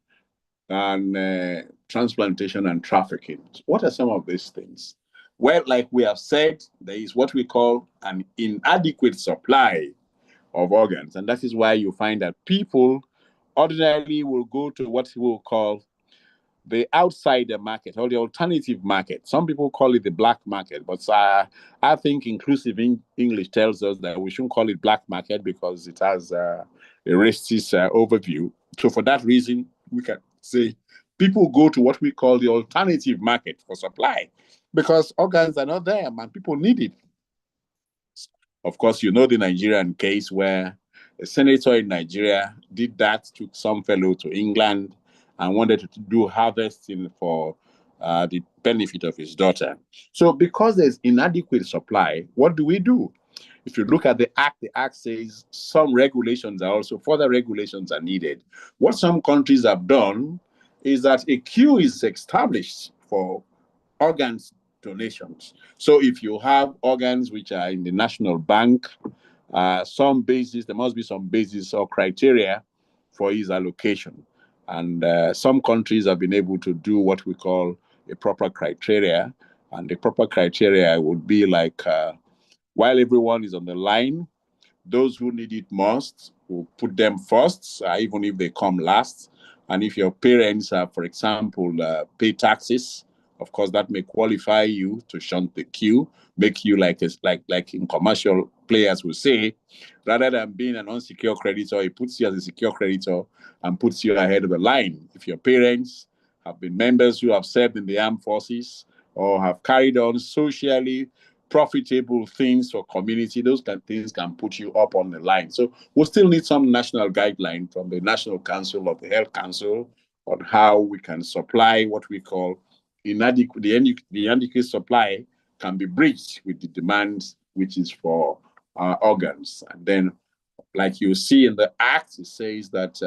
and transplantation and trafficking. What are some of these things? Well, like we have said, there is what we call an inadequate supply of organs. And that is why you find that people ordinarily will go to what we will call the outsider market or the alternative market. Some people call it the black market, but I think inclusive English tells us that we shouldn't call it black market because it has a racist overview. So for that reason, we can say people go to what we call the alternative market for supply because organs are not there, man. People need it. Of course, you know the Nigerian case where a senator in Nigeria did that, took some fellow to England and wanted to do harvesting for the benefit of his daughter. So because there's inadequate supply, what do we do? If you look at the Act says some regulations are also, further regulations are needed. What some countries have done is that a queue is established for organs donations. So if you have organs which are in the national bank, some basis, there must be some basis or criteria for its allocation. And some countries have been able to do what we call a proper criteria. And the proper criteria would be like, while everyone is on the line, those who need it most will put them first, even if they come last. And if your parents, for example, pay taxes, of course, that may qualify you to shunt the queue, make you like in commercial players will say, rather than being an unsecured creditor, it puts you as a secure creditor and puts you ahead of the line. If your parents have been members who have served in the armed forces or have carried on socially profitable things for community, those kind of things can put you up on the line. So we'll still need some national guideline from the National Council of the Health Council on how we can supply what we call inadequate, the inadequate supply can be bridged with the demand, which is for organs. And then, like you see in the Act, it says that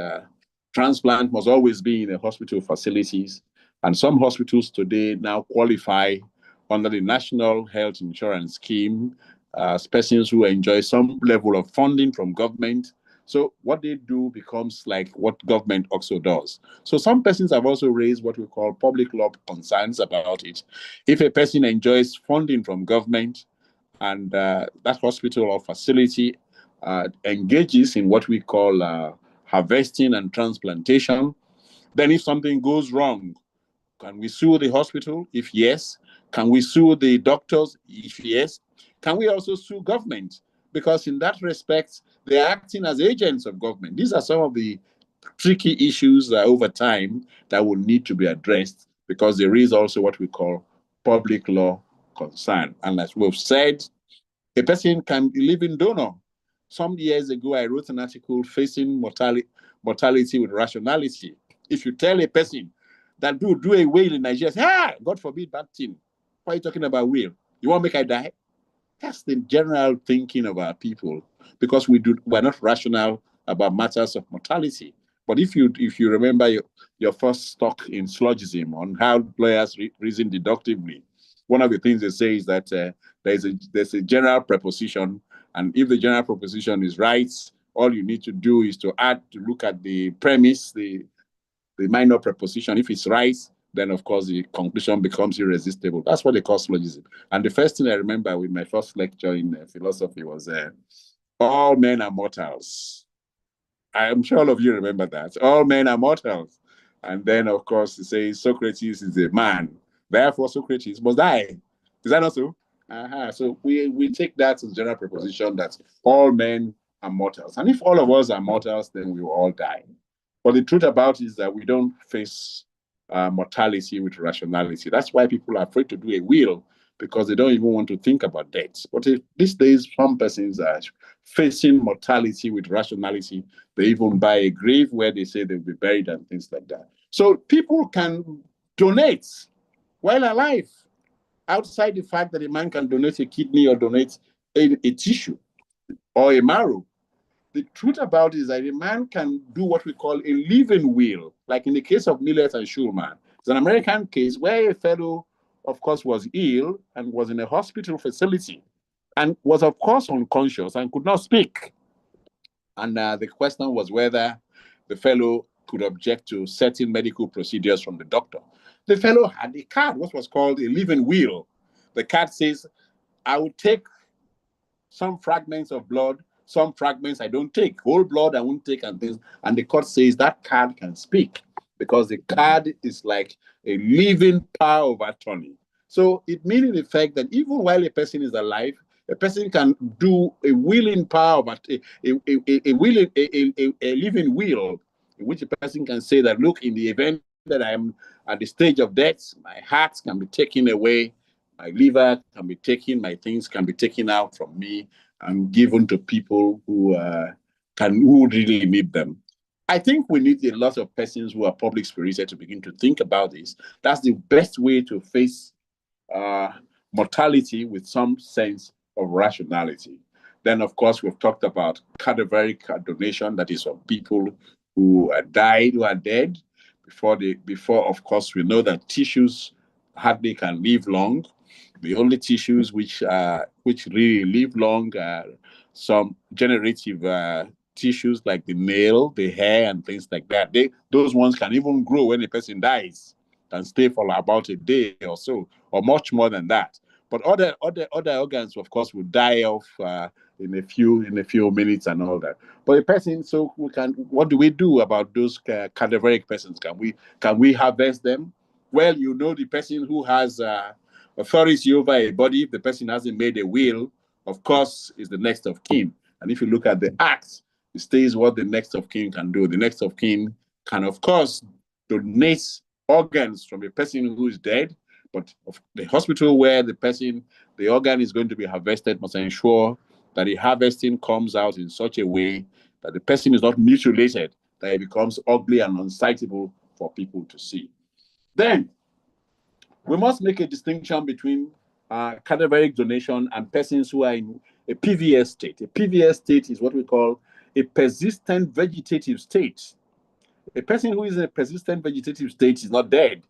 transplant must always be in the hospital facilities. And some hospitals today now qualify under the National Health Insurance Scheme as persons who enjoy some level of funding from government. So what they do becomes like what government also does. So some persons have also raised what we call public law concerns about it. If a person enjoys funding from government and that hospital or facility engages in what we call harvesting and transplantation, then if something goes wrong, can we sue the hospital? If yes. Can we sue the doctors? If yes. Can we also sue government? Because in that respect, they're acting as agents of government. These are some of the tricky issues over time that will need to be addressed because there is also what we call public law concern. And as we've said, a person can be living donor. Some years ago, I wrote an article facing mortality with rationality. If you tell a person that do a will in Nigeria, say, God forbid bad thing. Why are you talking about will? You want to make I die? That's the general thinking of our people because we're not rational about matters of mortality. But if you remember your first talk in syllogism on how lawyers reason deductively, one of the things they say is that there's a general preposition, and if the general proposition is right, all you need to do is to look at the premise, the minor preposition. If it's right, then of course the conclusion becomes irresistible. That's what they call syllogism. And the first thing I remember with my first lecture in philosophy was all men are mortals. I'm sure all of you remember that. All men are mortals. And then, of course, it says Socrates is a man. Therefore, Socrates must die. Is that not so? So we take that as a general proposition that all men are mortals. And if all of us are mortals, then we will all die. But the truth about it is that we don't face mortality with rationality. That's why people are afraid to do a will, because they don't even want to think about death. But these days, some persons are facing mortality with rationality. They even buy a grave where they say they'll be buried and things like that. So people can donate while alive, outside the fact that a man can donate a kidney or donate a tissue or a marrow. The truth about it is that a man can do what we call a living will, like in the case of Millet and Schulman. It's an American case where a fellow, of course, was ill and was in a hospital facility and was, of course, unconscious and could not speak. And the question was whether the fellow could object to certain medical procedures from the doctor. The fellow had a card, what was called a living will. The card says, I will take some fragments of blood, some fragments I don't take, whole blood I won't take, and things. And the court says that card can speak because the card is like a living power of attorney. So it means in effect that even while a person is alive, a person can do a willing power, but a living will, in which a person can say that, look, in the event that I am at the stage of death, my heart can be taken away, my liver can be taken, my things can be taken out from me and given to people who really need them. I think we need a lot of persons who are public spirited to begin to think about this. That's the best way to face mortality with some sense of rationality. Then, of course, we've talked about cadaveric donation, that is, of people who died, who are dead. Before, of course, we know that tissues hardly can live long. The only tissues which really live long are some generative tissues like the nail, the hair, and things like that. Those ones can even grow when a person dies, can stay for about a day or so, or much more than that. But other organs, of course, will die off in a few minutes and all that. But a person, so what do we do about those cadaveric persons? Can we harvest them? Well, the person who has authority over a body, if the person hasn't made a will, of course, is the next of kin. And if you look at the Acts, it states what the next of kin can do. The next of kin can, of course, donate organs from a person who is dead, but the hospital where the organ is going to be harvested must ensure that the harvesting comes out in such a way that the person is not mutilated, that it becomes ugly and unsightable for people to see. Then, we must make a distinction between cadaveric donation and persons who are in a PVS state. A PVS state is what we call a persistent vegetative state. A person who is in a persistent vegetative state is not dead.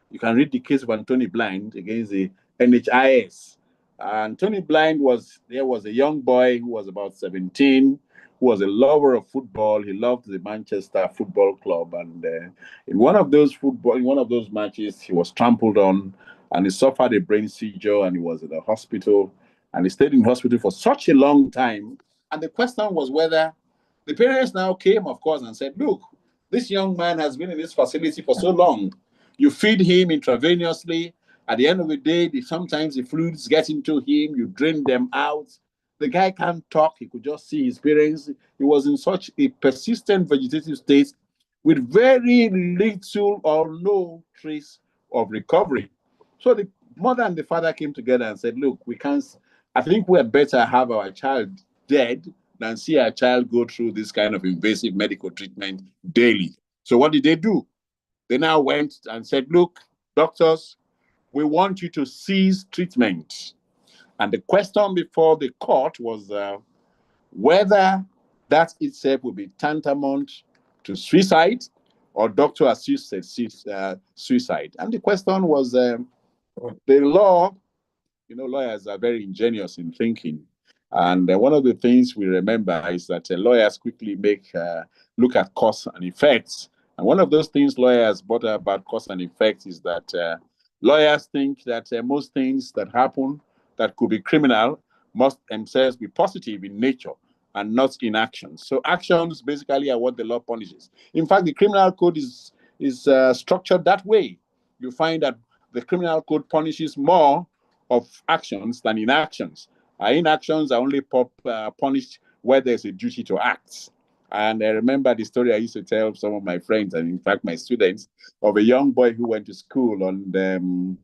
You can read the case of Anthony Blind against the NHIS. Anthony Blind was a young boy who was about 17, who was a lover of football. He loved the Manchester Football Club, and in one of those matches, he was trampled on, and he suffered a brain seizure, and he was in the hospital, and he stayed in hospital for such a long time. And the question was whether the parents now came, of course, and said, "Look, this young man has been in this facility for so long. You feed him intravenously. At the end of the day, sometimes the fluids get into him. You drain them out. The guy can't talk. He could just see his parents. He was in such a persistent vegetative state with very little or no trace of recovery." So the mother and the father came together and said, "Look, I think we're better have our child dead than see our child go through this kind of invasive medical treatment daily." So what did they do? They now went and said, "Look, doctors, we want you to cease treatment." And the question before the court was whether that itself would be tantamount to suicide or doctor-assisted suicide. And the question was, the law, lawyers are very ingenious in thinking. And one of the things we remember is that lawyers quickly look at cause and effects. And one of those things lawyers brought up about cause and effects is that lawyers think that most things that happen that could be criminal must themselves be positive in nature and not in actions. So actions basically are what the law punishes. In fact, the criminal code is structured that way. You find that the criminal code punishes more of actions than inactions. Inactions are only punished where there's a duty to act. And I remember the story I used to tell some of my friends, and in fact my students, of a young boy who went to school on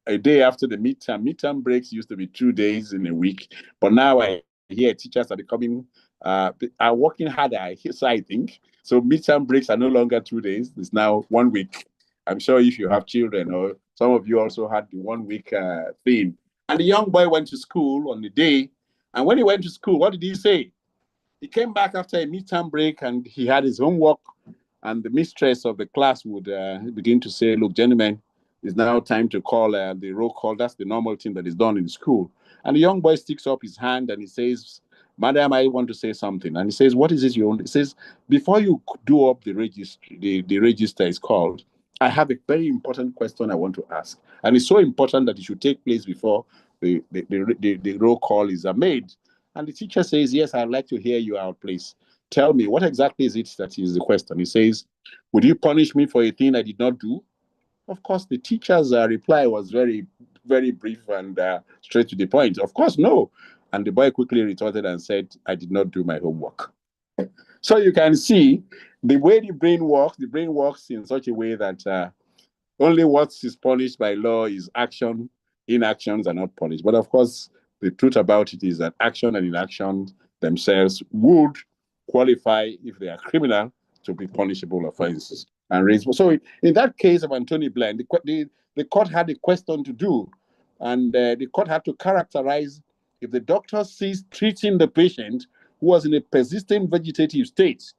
a day after the midterm. Midterm breaks used to be 2 days in a week, but now I hear teachers are becoming are working harder. I think so. Midterm breaks are no longer 2 days; it's now 1 week. I'm sure if you have children, or some of you also had the 1 week thing. And the young boy went to school on the day, and when he went to school, what did he say? He came back after a midterm break, and he had his homework. And the mistress of the class would begin to say, "Look, gentlemen, it's now time to call the roll call. That's the normal thing that is done in school." And the young boy sticks up his hand and he says, "Madam, I want to say something." And he says, "What is it you want?" He says, "Before you do up the register is called, I have a very important question I want to ask. And it's so important that it should take place before the roll call is made." And the teacher says, "Yes, I'd like to hear you out, please. Tell me, what exactly is it that is the question?" He says, "Would you punish me for a thing I did not do?" Of course, the teacher's reply was very, very brief and straight to the point. Of course, no. And the boy quickly retorted and said, "I did not do my homework." So you can see the way the brain works in such a way that only what is punished by law is action. Inactions are not punished. But of course, the truth about it is that action and inaction themselves would qualify, if they are criminal, to be punishable offenses. So in that case of Anthony Blair, the court had a question to do, and the court had to characterize if the doctor sees treating the patient who was in a persistent vegetative state,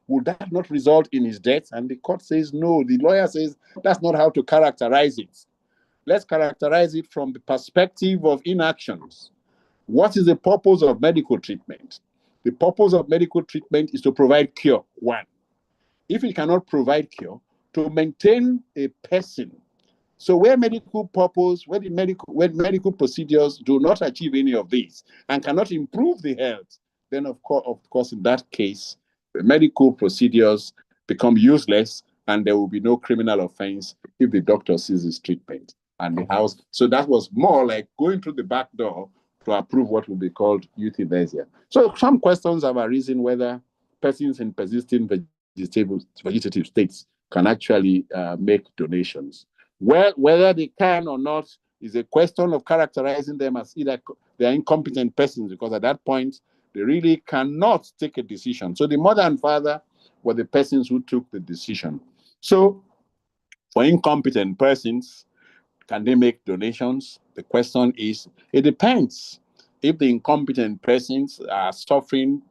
would that not result in his death? And the court says no. The lawyer says that's not how to characterize it. Let's characterize it from the perspective of inactions. What is the purpose of medical treatment? The purpose of medical treatment is to provide cure, one. If it cannot provide cure, to maintain a person. So where medical procedures do not achieve any of these and cannot improve the health, then of course, in that case, the medical procedures become useless and there will be no criminal offense if the doctor ceases treatment and the house. So that was more like going through the back door to approve what will be called euthanasia. So some questions have arisen whether persons in persistent vegetative states can actually make donations. Well, whether they can or not is a question of characterizing them as either they are incompetent persons, because at that point they really cannot take a decision. So the mother and father were the persons who took the decision. So for incompetent persons, can they make donations? The question is, it depends. If the incompetent persons are suffering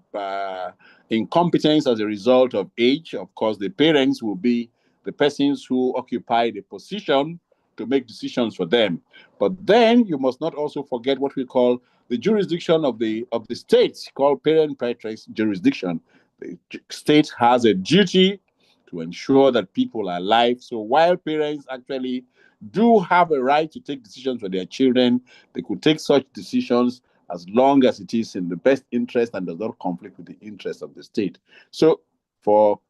incompetence as a result of age, of course, the parents will be the persons who occupy the position to make decisions for them. But then you must not also forget what we call the jurisdiction of the state, called parent patriarch jurisdiction. The state has a duty to ensure that people are alive. So while parents actually do have a right to take decisions for their children, they could take such decisions as long as it is in the best interest and does not conflict with the interest of the state. So for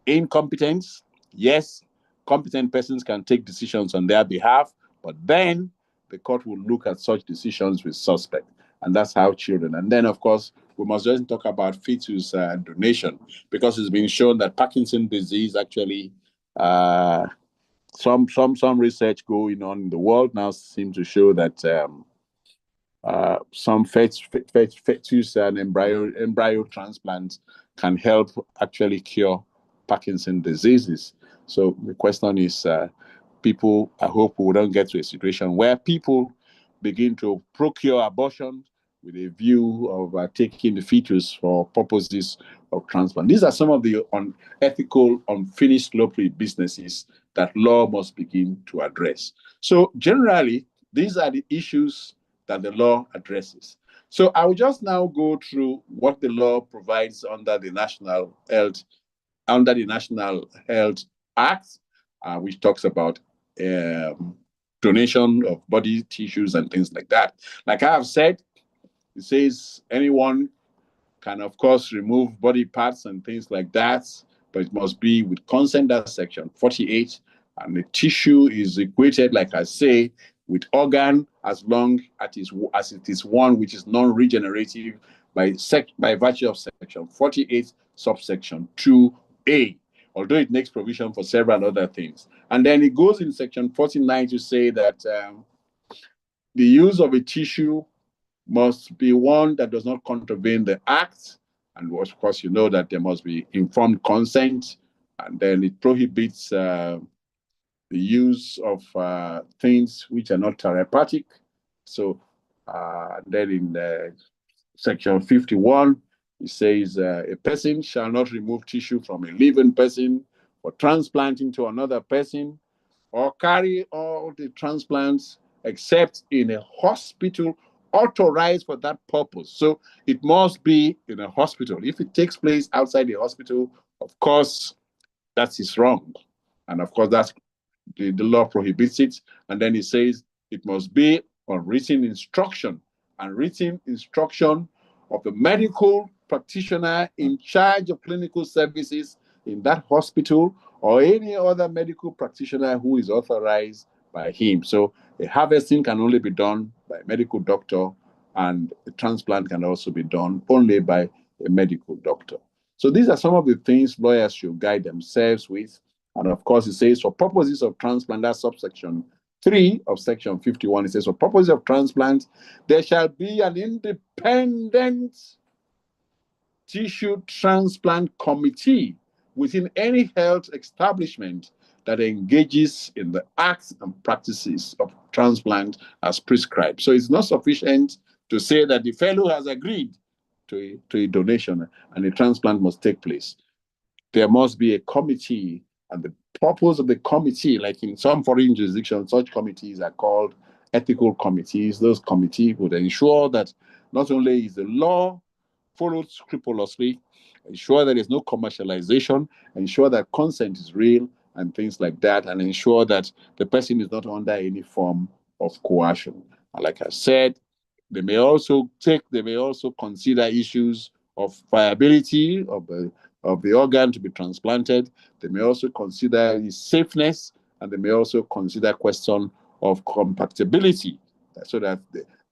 incompetence, yes, competent persons can take decisions on their behalf, but then the court will look at such decisions with suspect. And that's how children. And then, of course, we must just talk about fetus donation, because it's been shown that Parkinson's disease actually, some research going on in the world now seems to show that some fetus and embryo transplants can help actually cure Parkinson's diseases. So the question is, I hope we don't get to a situation where people begin to procure abortion with a view of taking the fetus for purposes of transplant. These are some of the unethical, unfinished law-free businesses that law must begin to address. So generally, these are the issues that the law addresses. So I will just now go through what the law provides under the National Health Act, which talks about donation of body tissues and things like that. Like I have said, it says anyone can, of course, remove body parts and things like that, but it must be with consent. That's section 48. And the tissue is equated, like I say, with organ as long as it is one which is non-regenerative by virtue of section 48, subsection 2A, although it makes provision for several other things. And then it goes in section 49 to say that the use of a tissue must be one that does not contravene the act. And of course, you know that there must be informed consent. And then it prohibits the use of things which are not therapeutic. So then in section 51, it says a person shall not remove tissue from a living person or transplant into another person or carry all the transplants except in a hospital authorized for that purpose. So it must be in a hospital. If it takes place outside the hospital, of course, that is wrong. And of course, that's the law prohibits it. And then it says it must be on written instruction and written instruction of the medical practitioner in charge of clinical services in that hospital or any other medical practitioner who is authorized by him. So a harvesting can only be done by a medical doctor, and a transplant can also be done only by a medical doctor. So these are some of the things lawyers should guide themselves with. And of course, it says for purposes of transplant, that's subsection 3 of section 51, it says for purposes of transplant, there shall be an independent tissue transplant committee within any health establishment that engages in the acts and practices of transplant as prescribed. So it's not sufficient to say that the fellow has agreed to a donation and a transplant must take place. There must be a committee, and the purpose of the committee, like in some foreign jurisdictions, such committees are called ethical committees. Those committees would ensure that not only is the law followed scrupulously, ensure that there's no commercialization, ensure that consent is real and things like that, and ensure that the person is not under any form of coercion. And like I said, they may also consider issues of viability of the organ to be transplanted. They may also consider its safeness, and they may also consider question of compatibility, so that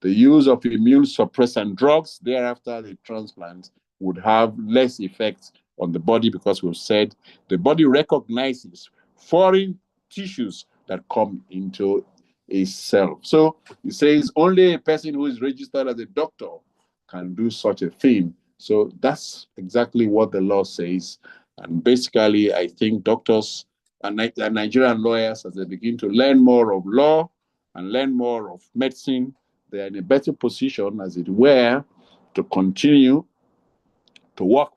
the use of immune suppressant drugs thereafter the transplant would have less effect on the body, because we've said the body recognizes foreign tissues that come into a cell. So it says only a person who is registered as a doctor can do such a thing. So that's exactly what the law says. And basically, I think doctors and Nigerian lawyers, as they begin to learn more of law and learn more of medicine, they are in a better position, as it were, to continue to work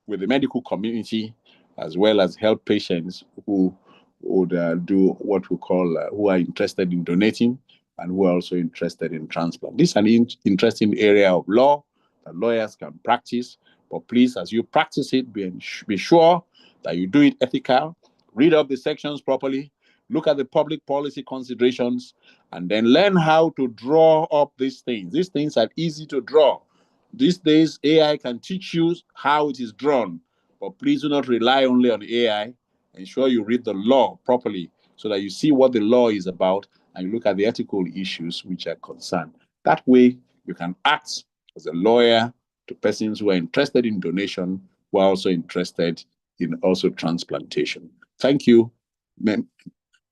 with the medical community as well as help patients who would do what we call, who are interested in donating and who are also interested in transplant. This is an interesting area of law that lawyers can practice, but please, as you practice it, be sure that you do it ethical, read up the sections properly, look at the public policy considerations, and then learn how to draw up these things. These things are easy to draw. These days, AI can teach you how it is drawn, but please do not rely only on AI. Ensure you read the law properly so that you see what the law is about and you look at the ethical issues which are concerned. That way, you can act as a lawyer to persons who are interested in donation, who are also interested in also transplantation. Thank you,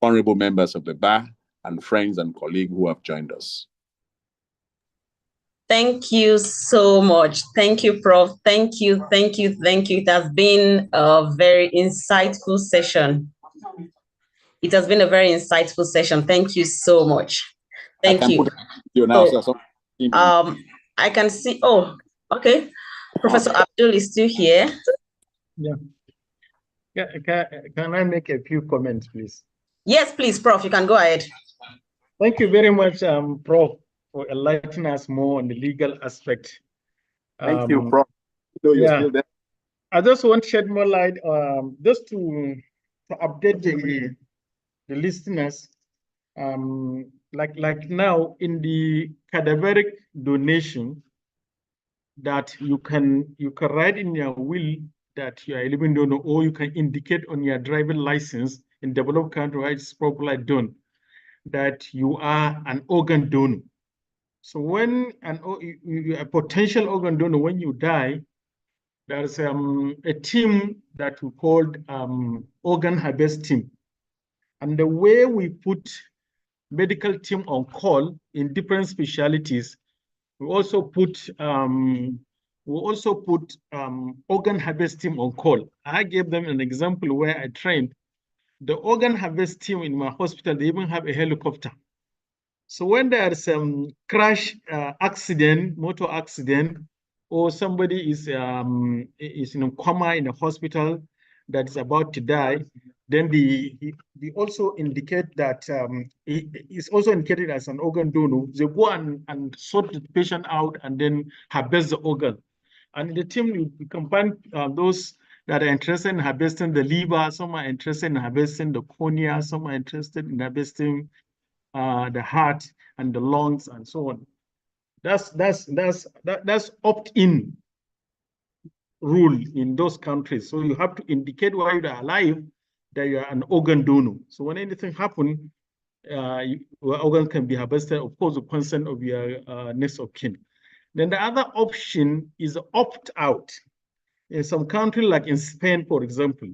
honorable members of the bar and friends and colleagues who have joined us. Thank you so much. Thank you, Prof. Thank you. It has been a very insightful session. It has been a very insightful session. Thank you so much. Thank you. I can see. Oh, okay. Professor Abdul is still here. Yeah. Can I make a few comments, please? Yes, please, Prof. You can go ahead. Thank you very much, Prof, for enlightening us more on the legal aspect. Thank you, Prof. You're still there. I just want to shed more light, just to update the listeners. Like now in the cadaveric donation, that you can write in your will that you are a living donor, or you can indicate on your driving license in developed country where it's properly done that you are an organ donor. So when a potential organ donor, when you die, there's a team that we called organ harvest team. And the way we put medical team on call in different specialties, we also put organ harvest team on call. I gave them an example where I trained the organ harvest team in my hospital. They even have a helicopter. So when there's crash accident, motor accident, or somebody is in a coma in a hospital that is about to die, then they also indicate that he is also indicated as an organ donor. They go and sort the patient out and then harvest the organ. And in the team, you can find those that are interested in harvesting the liver, some are interested in harvesting the cornea, some are interested in harvesting the heart and the lungs and so on. That's opt-in rule in those countries. So you have to indicate while you're alive that you are an organ donor. So when anything happens, your organ can be harvested, of course, the consent of your next of kin. Then the other option is opt-out. In some countries, like in Spain, for example,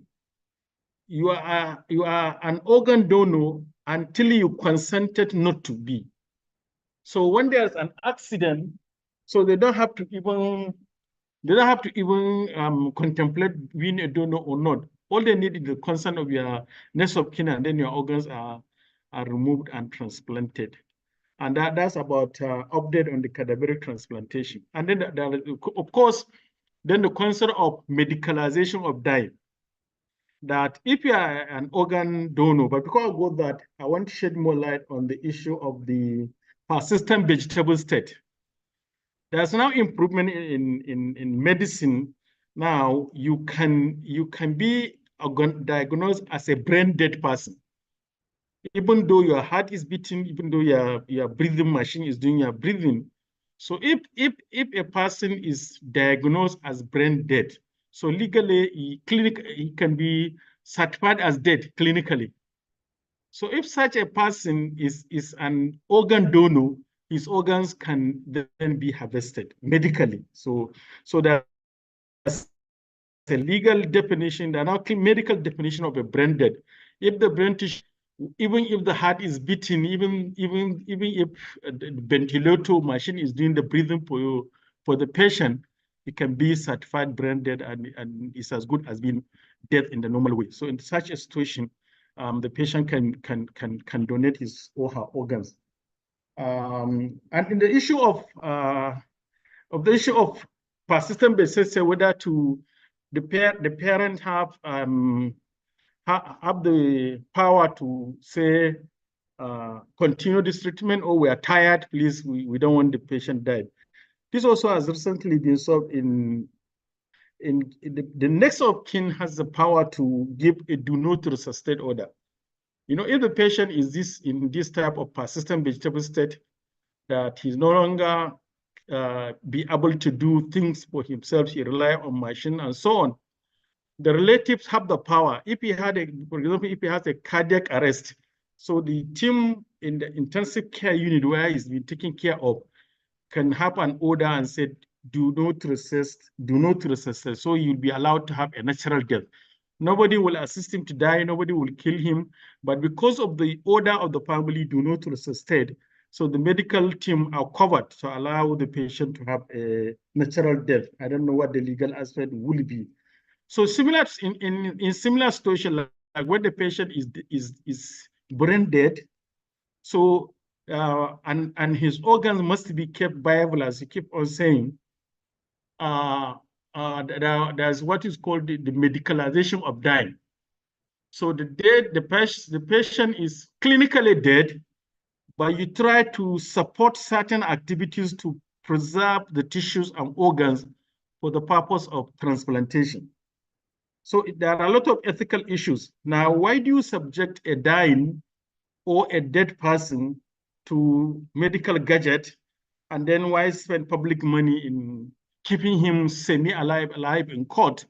you are an organ donor until you consented not to be. So when there's an accident, so they don't have to even contemplate being a donor or not. All they need is the consent of your next of kin, and then your organs are removed and transplanted. And that's about update on the cadaveric transplantation. And then, of course, then the concept of medicalization of dying. That if you are an organ donor, but before I go that, I want to shed more light on the issue of the persistent vegetable state. There's now improvement in medicine. Now you can be diagnosed as a brain dead person, even though your heart is beating, even though your breathing machine is doing your breathing. So if a person is diagnosed as brain dead, so legally he can be certified as dead clinically. So if such a person is an organ donor, his organs can then be harvested medically. So there's a legal definition, the now medical definition of a brain dead. If the brain tissue, even if the heart is beating, even if the ventilator machine is doing the breathing for the patient, it can be certified brain dead, and it's as good as being dead in the normal way. So in such a situation, the patient can donate his or her organs. And in the issue of persistent basis, whether to the parent have the power to say continue this treatment, or we are tired, please, we don't want the patient dead. This also has recently been solved in the next of kin has the power to give a do not resuscitate order. You know, if the patient is in this type of persistent vegetable state, that he's no longer be able to do things for himself, he rely on machine and so on. The relatives have the power. If he had for example, if he has a cardiac arrest, so the team in the intensive care unit where he's been taken care of can have an order and say, do not resist. So you'll be allowed to have a natural death. Nobody will assist him to die, nobody will kill him. But because of the order of the family, do not resuscitate, so the medical team are covered to allow the patient to have a natural death. I don't know what the legal aspect will be. So similar in similar situation, like when the patient is brain dead, so and his organs must be kept viable, as you keep on saying. There's what is called the medicalization of dying. So the patient is clinically dead, but you try to support certain activities to preserve the tissues and organs for the purpose of transplantation. So there are a lot of ethical issues. Now, why do you subject a dying or a dead person to medical gadget, and then why spend public money in keeping him alive in court,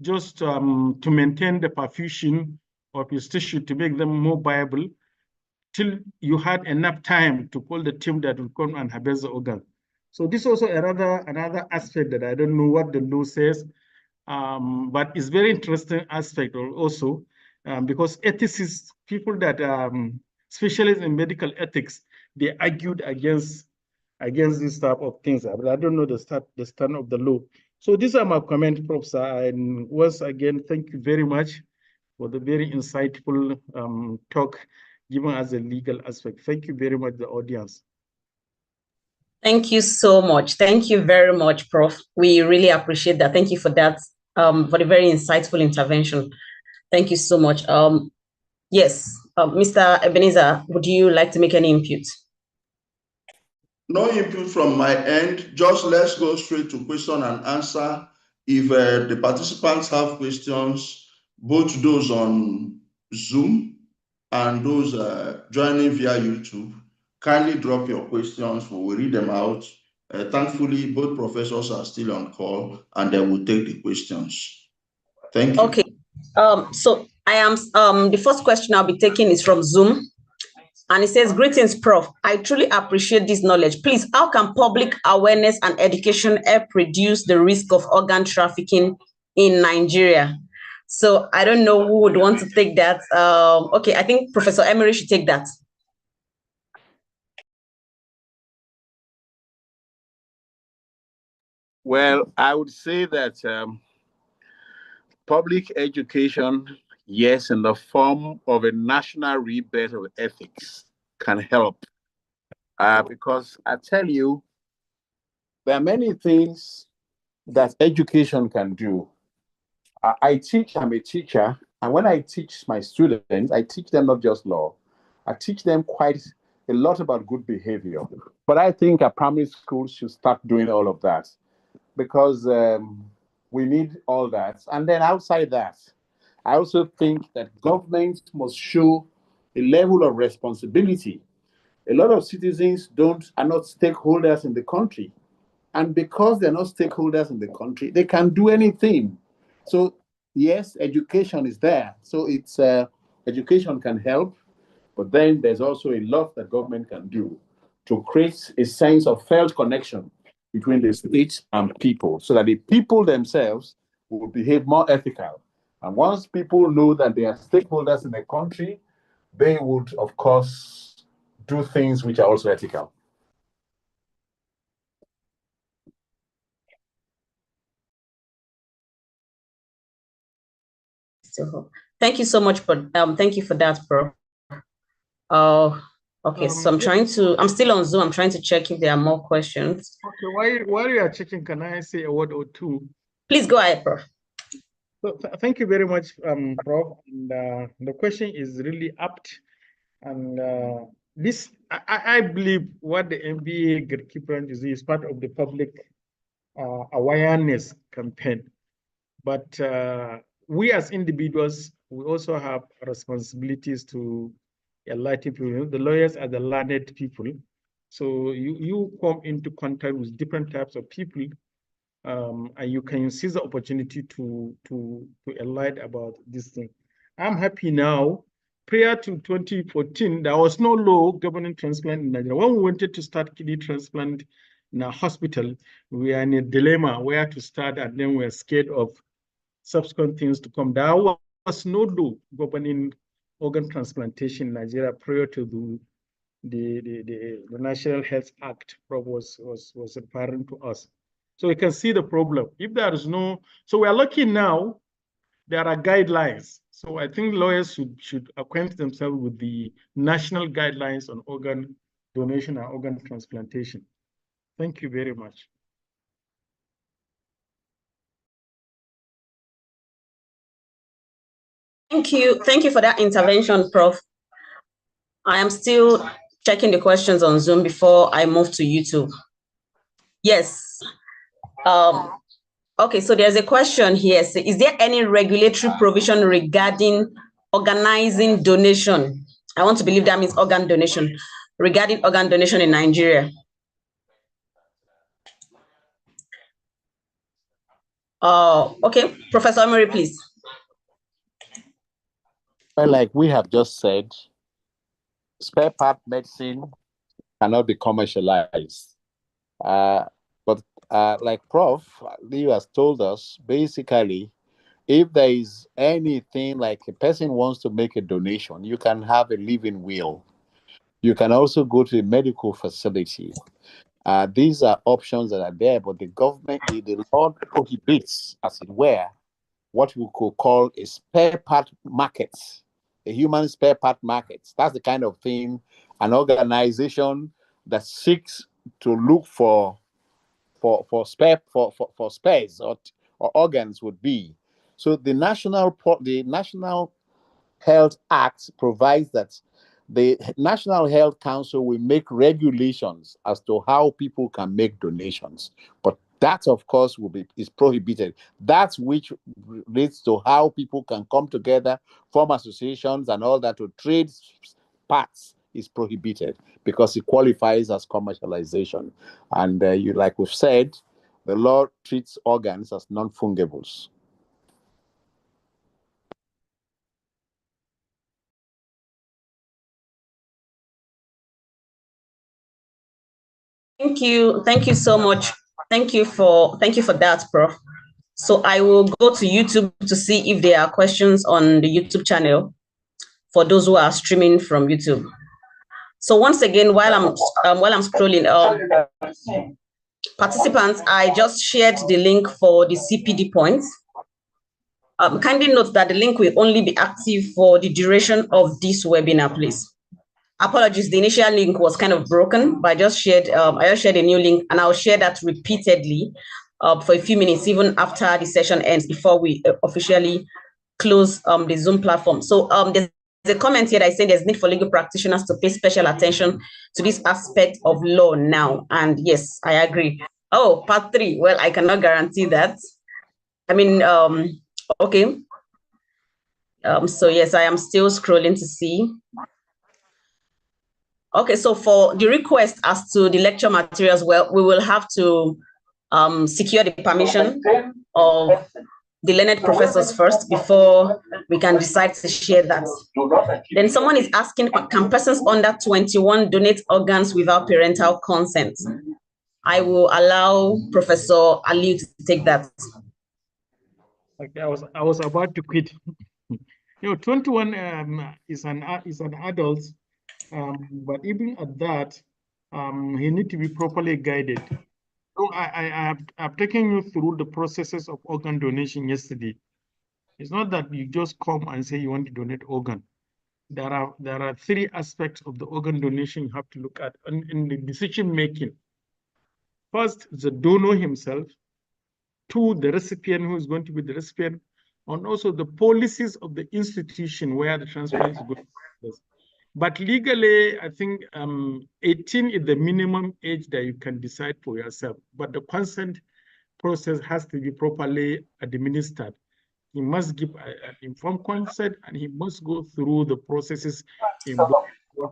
just to maintain the perfusion of his tissue to make them more viable till you had enough time to call the team that will come and harvest the organ. So this is also another aspect that I don't know what the law says, but it's very interesting aspect also, because ethicists, people that specialists in medical ethics, they argued against this type of things. But I don't know the stand of the law. So these are my comments, Professor. And once again, thank you very much for the very insightful talk given as a legal aspect. Thank you very much, the audience. Thank you so much. Thank you very much, Prof. We really appreciate that. Thank you for that, for the very insightful intervention. Thank you so much. Yes, Mr. Ebenezer, would you like to make any input? No input from my end. Just let's go straight to question and answer. If the participants have questions, both those on Zoom and those joining via YouTube, kindly drop your questions. We will read them out. Thankfully, both professors are still on call and they will take the questions. Thank you. Okay. So I am the first question I'll be taking is from Zoom. And it says, greetings, Prof. I truly appreciate this knowledge. Please, how can public awareness and education help reduce the risk of organ trafficking in Nigeria? So I don't know who would want to take that. Okay, I think Professor Emery should take that. Well, I would say that public education, yes, in the form of a national rebate of ethics, can help. Because I tell you, there are many things that education can do. I'm a teacher, and when I teach my students, I teach them not just law, I teach them quite a lot about good behavior. But I think our primary schools should start doing all of that, because we need all that. And then outside that, I also think that government must show a level of responsibility. A lot of citizens are not stakeholders in the country. And because they're not stakeholders in the country, they can do anything. So yes, education is there. So it's education can help, but then there's also a lot that government can do to create a sense of felt connection between the state and people, so that the people themselves will behave more ethical. And once people know that they are stakeholders in the country, they would, of course, do things which are also ethical. So, thank you so much for thank you for that, Bro. Okay, so I'm still on Zoom. I'm trying to check if there are more questions. Okay, while you are checking, can I say a word or two? Please go ahead, Prof. So thank you very much, Prof. And, the question is really apt. And this, I believe what the MBA Gatekeeper is part of the public awareness campaign. But we as individuals, we also have responsibilities to enlighten people. The lawyers are the learned people. So you come into contact with different types of people, and you can seize the opportunity to enlighten about this thing. I'm happy now. Prior to 2014, there was no law governing transplant in Nigeria. When we wanted to start kidney transplant in a hospital, we are in a dilemma where to start, and then we're scared of subsequent things to come. There was no law governing organ transplantation in Nigeria prior to the National Health Act was referring to us. So you can see the problem. If there is no, so we are lucky now, there are guidelines. So I think lawyers should acquaint themselves with the national guidelines on organ donation and organ transplantation. Thank you very much. Thank you. Thank you for that intervention, Prof. I am still checking the questions on Zoom before I move to YouTube. Yes. Okay, so there's a question here. So is there any regulatory provision regarding organizing donation? I want to believe that means organ donation, regarding organ donation in Nigeria. Okay, Professor Emery, please. Well, like we have just said, spare part medicine cannot be commercialized. But like Prof. Leo has told us, basically, if there is anything like a person wants to make a donation, you can have a living will. You can also go to a medical facility. These are options that are there, but the government, the law prohibits, as it were, what we could call a spare part market, a human spare part market. That's the kind of thing an organization that seeks to look for spares or organs would be. So the National Health Act provides that the National Health Council will make regulations as to how people can make donations, but that, of course, is prohibited. That's which relates to how people can come together, form associations, and all that to trade parts is prohibited because it qualifies as commercialization. And like we've said, the law treats organs as non-fungibles. Thank you. Thank you so much. Thank you for that, Prof. So I will go to YouTube to see if there are questions on the YouTube channel for those who are streaming from YouTube. So once again, while I'm scrolling, participants, I just shared the link for the CPD points. Kindly note that the link will only be active for the duration of this webinar, please. Apologies, the initial link was kind of broken, but I just shared a new link, and I'll share that repeatedly for a few minutes, even after the session ends, before we officially close the Zoom platform. So there's a comment here that is saying there's need for legal practitioners to pay special attention to this aspect of law now. And yes, I agree. Oh, part 3. Well, I cannot guarantee that. I mean, okay. So yes, I am still scrolling to see. Okay, so for the request as to the lecture materials, well, we will have to secure the permission of the learned professors first before we can decide to share that. Then someone is asking, can persons under 21 donate organs without parental consent? I will allow Professor Ali to take that. Okay, I was about to quit. 21 is an adult, but even at that, he need to be properly guided. So I've taken you through the processes of organ donation yesterday. It's not that you just come and say you want to donate organ. There are 3 aspects of the organ donation you have to look at in the decision making. First, the donor himself. 2, the recipient, who is going to be the recipient, and also the policies of the institution where the transplant is going to be. But legally, I think 18 is the minimum age that you can decide for yourself. But the consent process has to be properly administered. He must give an informed consent, and he must go through the processes involved in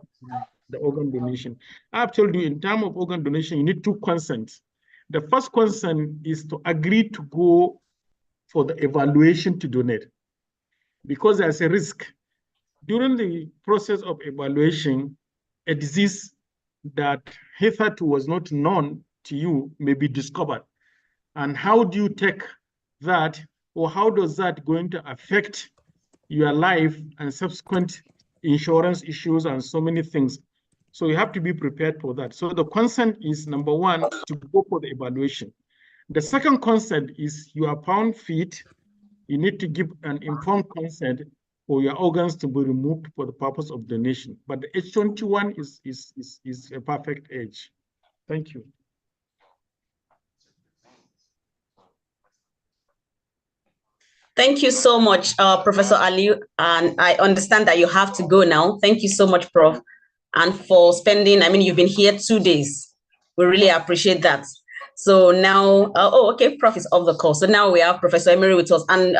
the organ donation. I've told you, in terms of organ donation, you need 2 consents. The first consent is to agree to go for the evaluation to donate, because there's a risk. During the process of evaluation, a disease that hitherto was not known to you may be discovered. And how do you take that, or how does that going to affect your life and subsequent insurance issues and so many things? So you have to be prepared for that. So the consent is, number 1, to go for the evaluation. The second consent is you are found fit. You need to give an informed consent for your organs to be removed for the purpose of donation. But the age 21 is a perfect age. Thank you. Thank you so much, Professor Ali. And I understand that you have to go now. Thank you so much, Prof. And for spending, I mean, you've been here 2 days. We really appreciate that. So now, okay, Prof is off the call. So now we have Professor Emery with us. And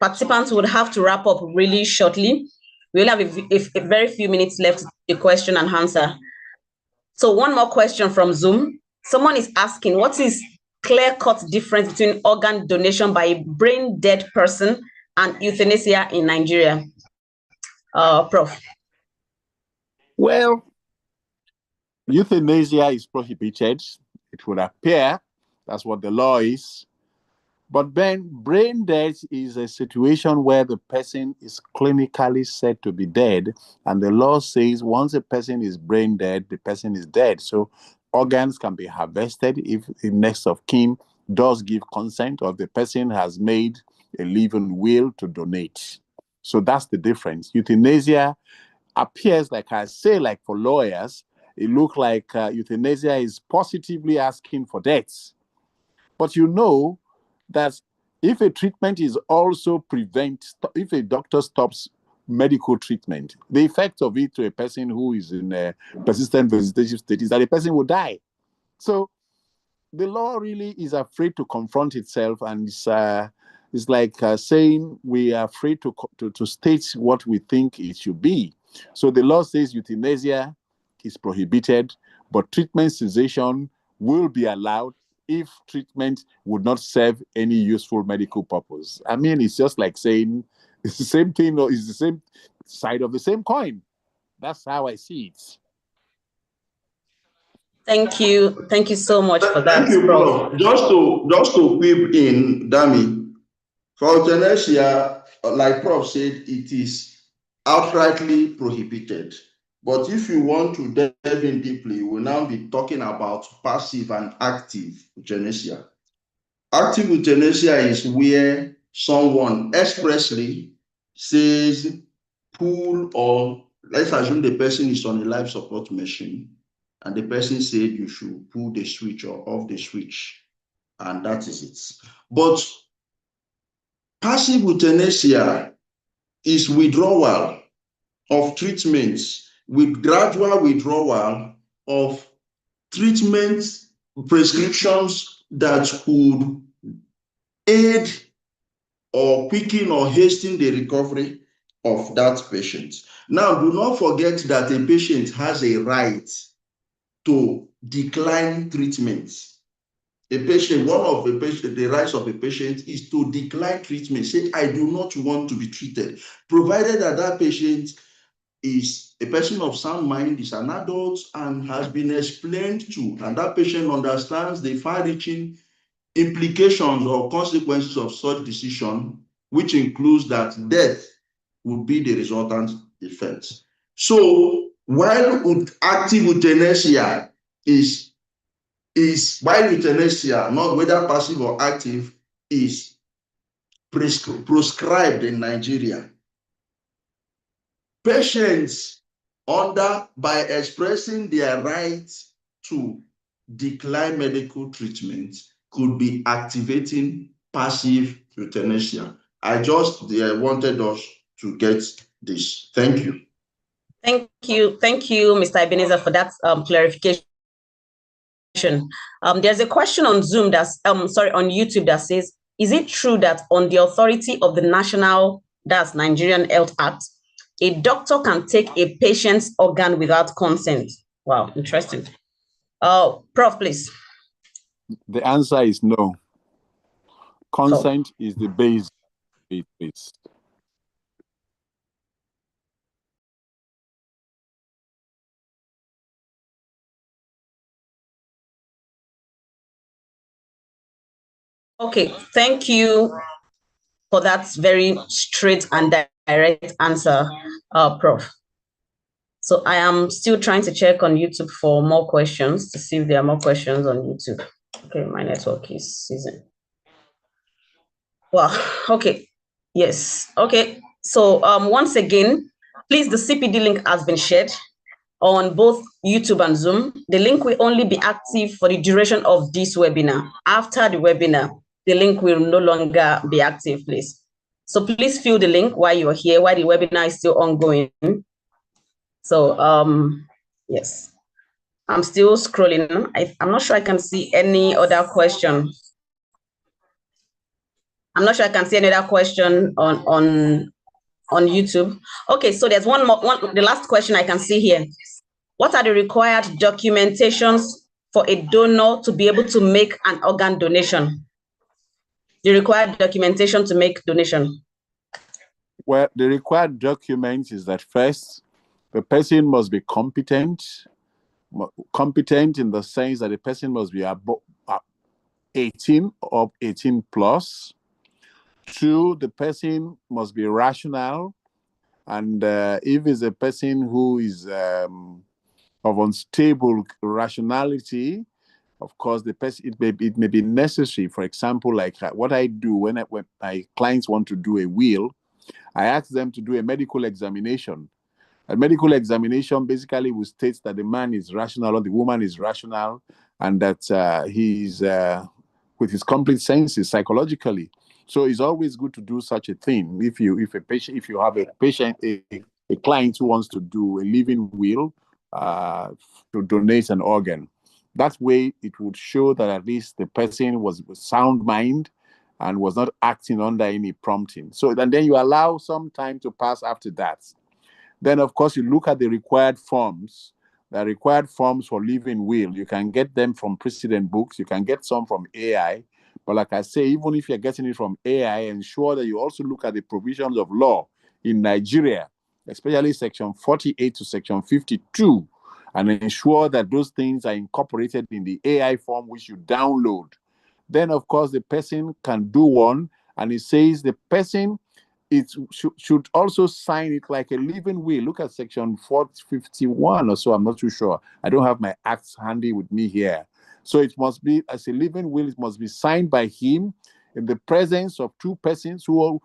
participants would have to wrap up really shortly. We'll have a very few minutes left to question and answer. So one more question from Zoom. Someone is asking, what is clear-cut difference between organ donation by a brain-dead person and euthanasia in Nigeria? Prof. Well, euthanasia is prohibited. It would appear that's what the law is. But then brain death is a situation where the person is clinically said to be dead. And the law says once a person is brain dead, the person is dead. So organs can be harvested if the next of kin does give consent or the person has made a living will to donate. So that's the difference. Euthanasia appears, like I say, like for lawyers, it looks like euthanasia is positively asking for deaths. But you know that if a treatment is also if a doctor stops medical treatment, the effect of it to a person who is in a persistent vegetative state is that the person will die. So the law really is afraid to confront itself, and it's like saying we are afraid to state what we think it should be. So the law says euthanasia is prohibited, but treatment cessation will be allowed if treatment would not serve any useful medical purpose. I mean, it's just like saying it's the same thing, or it's the same side of the same coin. That's how I see it. Thank you. Thank you so much for that. Thank you, Prof. Just to whip in, Dami, for euthanasia, like Prof said, it is outrightly prohibited. But if you want to delve in deeply, we'll now be talking about passive and active euthanasia. Active euthanasia is where someone expressly says, pull, or let's assume the person is on a life support machine, and the person said you should pull the switch or off the switch, and that is it. But passive euthanasia is withdrawal of treatments, with gradual withdrawal of treatment prescriptions that could aid or quicken or hasten the recovery of that patient. Now, do not forget that a patient has a right to decline treatment. A patient, the rights of a patient is to decline treatment. Say, I do not want to be treated, provided that that patient is a person of sound mind, is an adult, and has been explained to, and that patient understands the far-reaching implications or consequences of such decision, which includes that death would be the resultant effect. So while active euthanasia while euthanasia, not whether passive or active, is prescribed in Nigeria, patients by expressing their right to decline medical treatment could be activating passive euthanasia. I just wanted us to get this. Thank you. Thank you, Mr. Ebenezer, for that clarification. There's a question on Zoom on YouTube that says, is it true that on the authority of the that's Nigerian Health Act, a doctor can take a patient's organ without consent? Wow, interesting. Prof, please. The answer is no. Consent is the base. Okay, thank you for that very straight and direct answer, Prof. So I am still trying to check on YouTube for more questions to see if there are more questions on YouTube. Okay, my network is seizing. Wow, okay, yes, okay. So once again, please, the CPD link has been shared on both YouTube and Zoom. The link will only be active for the duration of this webinar. After the webinar, the link will no longer be active, please. So please fill the link while you're here, while the webinar is still ongoing. So yes, I'm still scrolling. I'm not sure I can see any other question. I'm not sure I can see any other question on YouTube. Okay, so there's one more, the last question I can see here. What are the required documentations for a donor to be able to make an organ donation? The required documentation to make donation. Well, the required document is that first, the person must be competent in the sense that the person must be above 18 or 18 plus. Two, the person must be rational. And if it's a person who is of unstable rationality, of course, the person it may be necessary. For example, like what I do when my clients want to do a will, I ask them to do a medical examination. A medical examination basically will state that the man is rational or the woman is rational, and that he's with his complete senses psychologically. So it's always good to do such a thing. If you have a patient, a client who wants to do a living will to donate an organ, that way it would show that at least the person was sound mind and was not acting under any prompting. So and then you allow some time to pass after that. Then, of course, you look at the required forms. The required forms for living will. You can get them from precedent books. You can get some from AI. But like I say, even if you're getting it from AI, ensure that you also look at the provisions of law in Nigeria, especially Section 48 to Section 52, and ensure that those things are incorporated in the AI form which you download. Then, of course, the person can do one, and it says the person should also sign it like a living will. Look at Section 451 or so. I'm not too sure. I don't have my acts handy with me here. So it must be, as a living will, it must be signed by him in the presence of two persons who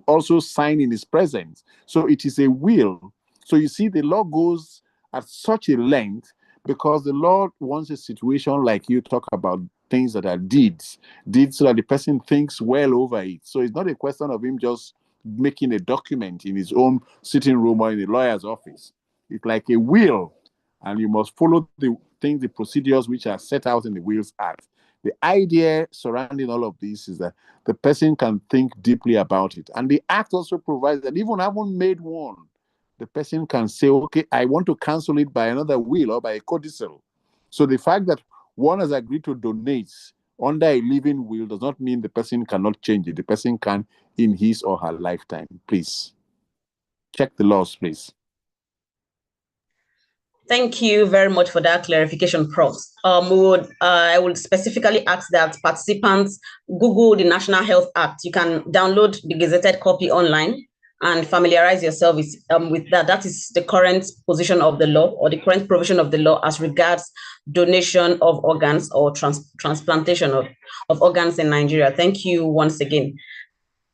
also sign in his presence. So it is a will. So you see, the law goes at such a length because the Lord wants a situation like you talk about, things that are deeds so that the person thinks well over it. So it's not a question of him just making a document in his own sitting room or in a lawyer's office. It's like a will, and you must follow the procedures which are set out in the Wills Act. The idea surrounding all of this is that the person can think deeply about it. And the Act also provides that even having made one, the person can say, okay, I want to cancel it by another will or by a codicil. So the fact that one has agreed to donate under a living will does not mean the person cannot change it. The person can in his or her lifetime. Please check the laws, please. Thank you very much for that clarification, Prof. I would specifically ask that participants Google the National Health Act. You can download the gazetted copy online and familiarize yourself with that. That is the current position of the law, or the current provision of the law as regards donation of organs or transplantation of organs in Nigeria. Thank you once again.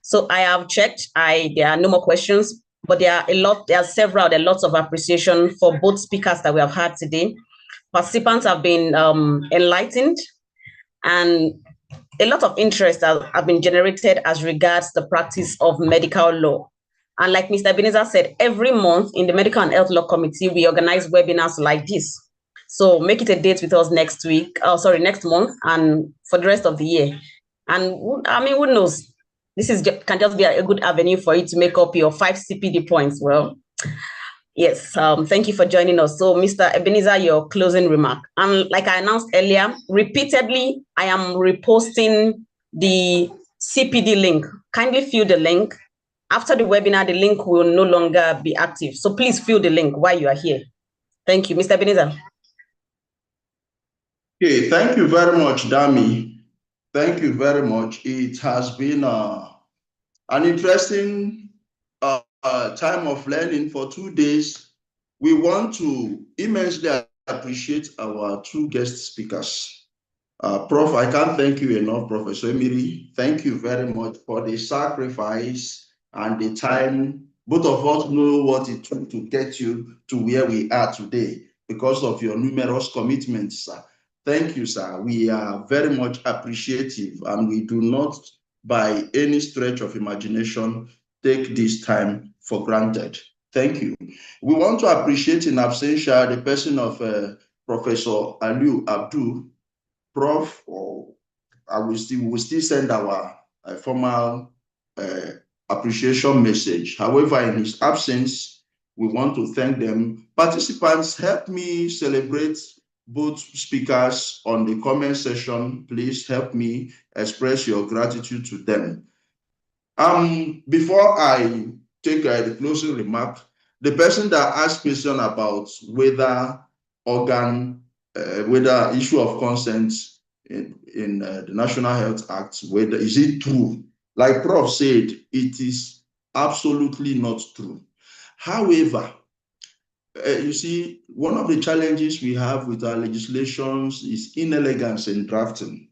So I have checked. There are no more questions, but there are lots of appreciation for both speakers that we have had today. Participants have been enlightened, and a lot of interest have been generated as regards the practice of medical law. And like Mr. Ebenezer said, every month in the Medical and Health Law Committee, we organize webinars like this. So make it a date with us next month, and for the rest of the year. And I mean, who knows? This can just be a good avenue for you to make up your 5 CPD points. Well, yes, thank you for joining us. So, Mr. Ebenezer, your closing remark. And like I announced earlier, repeatedly, I am reposting the CPD link. Kindly fill the link. After the webinar, the link will no longer be active. So please fill the link while you are here. Thank you, Mr. Ebenezer. Okay, thank you very much, Dami. Thank you very much. It has been an interesting time of learning for 2 days. We want to immensely appreciate our 2 guest speakers. Prof, I can't thank you enough, Professor Emiri. Thank you very much for the sacrifice and the time. Both of us know what it took to get you to where we are today because of your numerous commitments, sir. Thank you, sir. We are very much appreciative, and we do not, by any stretch of imagination, take this time for granted. Thank you. We want to appreciate in absentia the person of Professor Aliu Abdul. Prof, or we will still send our formal appreciation message. However, in his absence, we want to thank them. Participants, help me celebrate both speakers on the comment section. Please help me express your gratitude to them. Before I take the closing remark, the person that asked question about whether whether issue of consent in the National Health Act, whether is it true? Like Prof said, it is absolutely not true. However, you see, one of the challenges we have with our legislations is inelegance in drafting.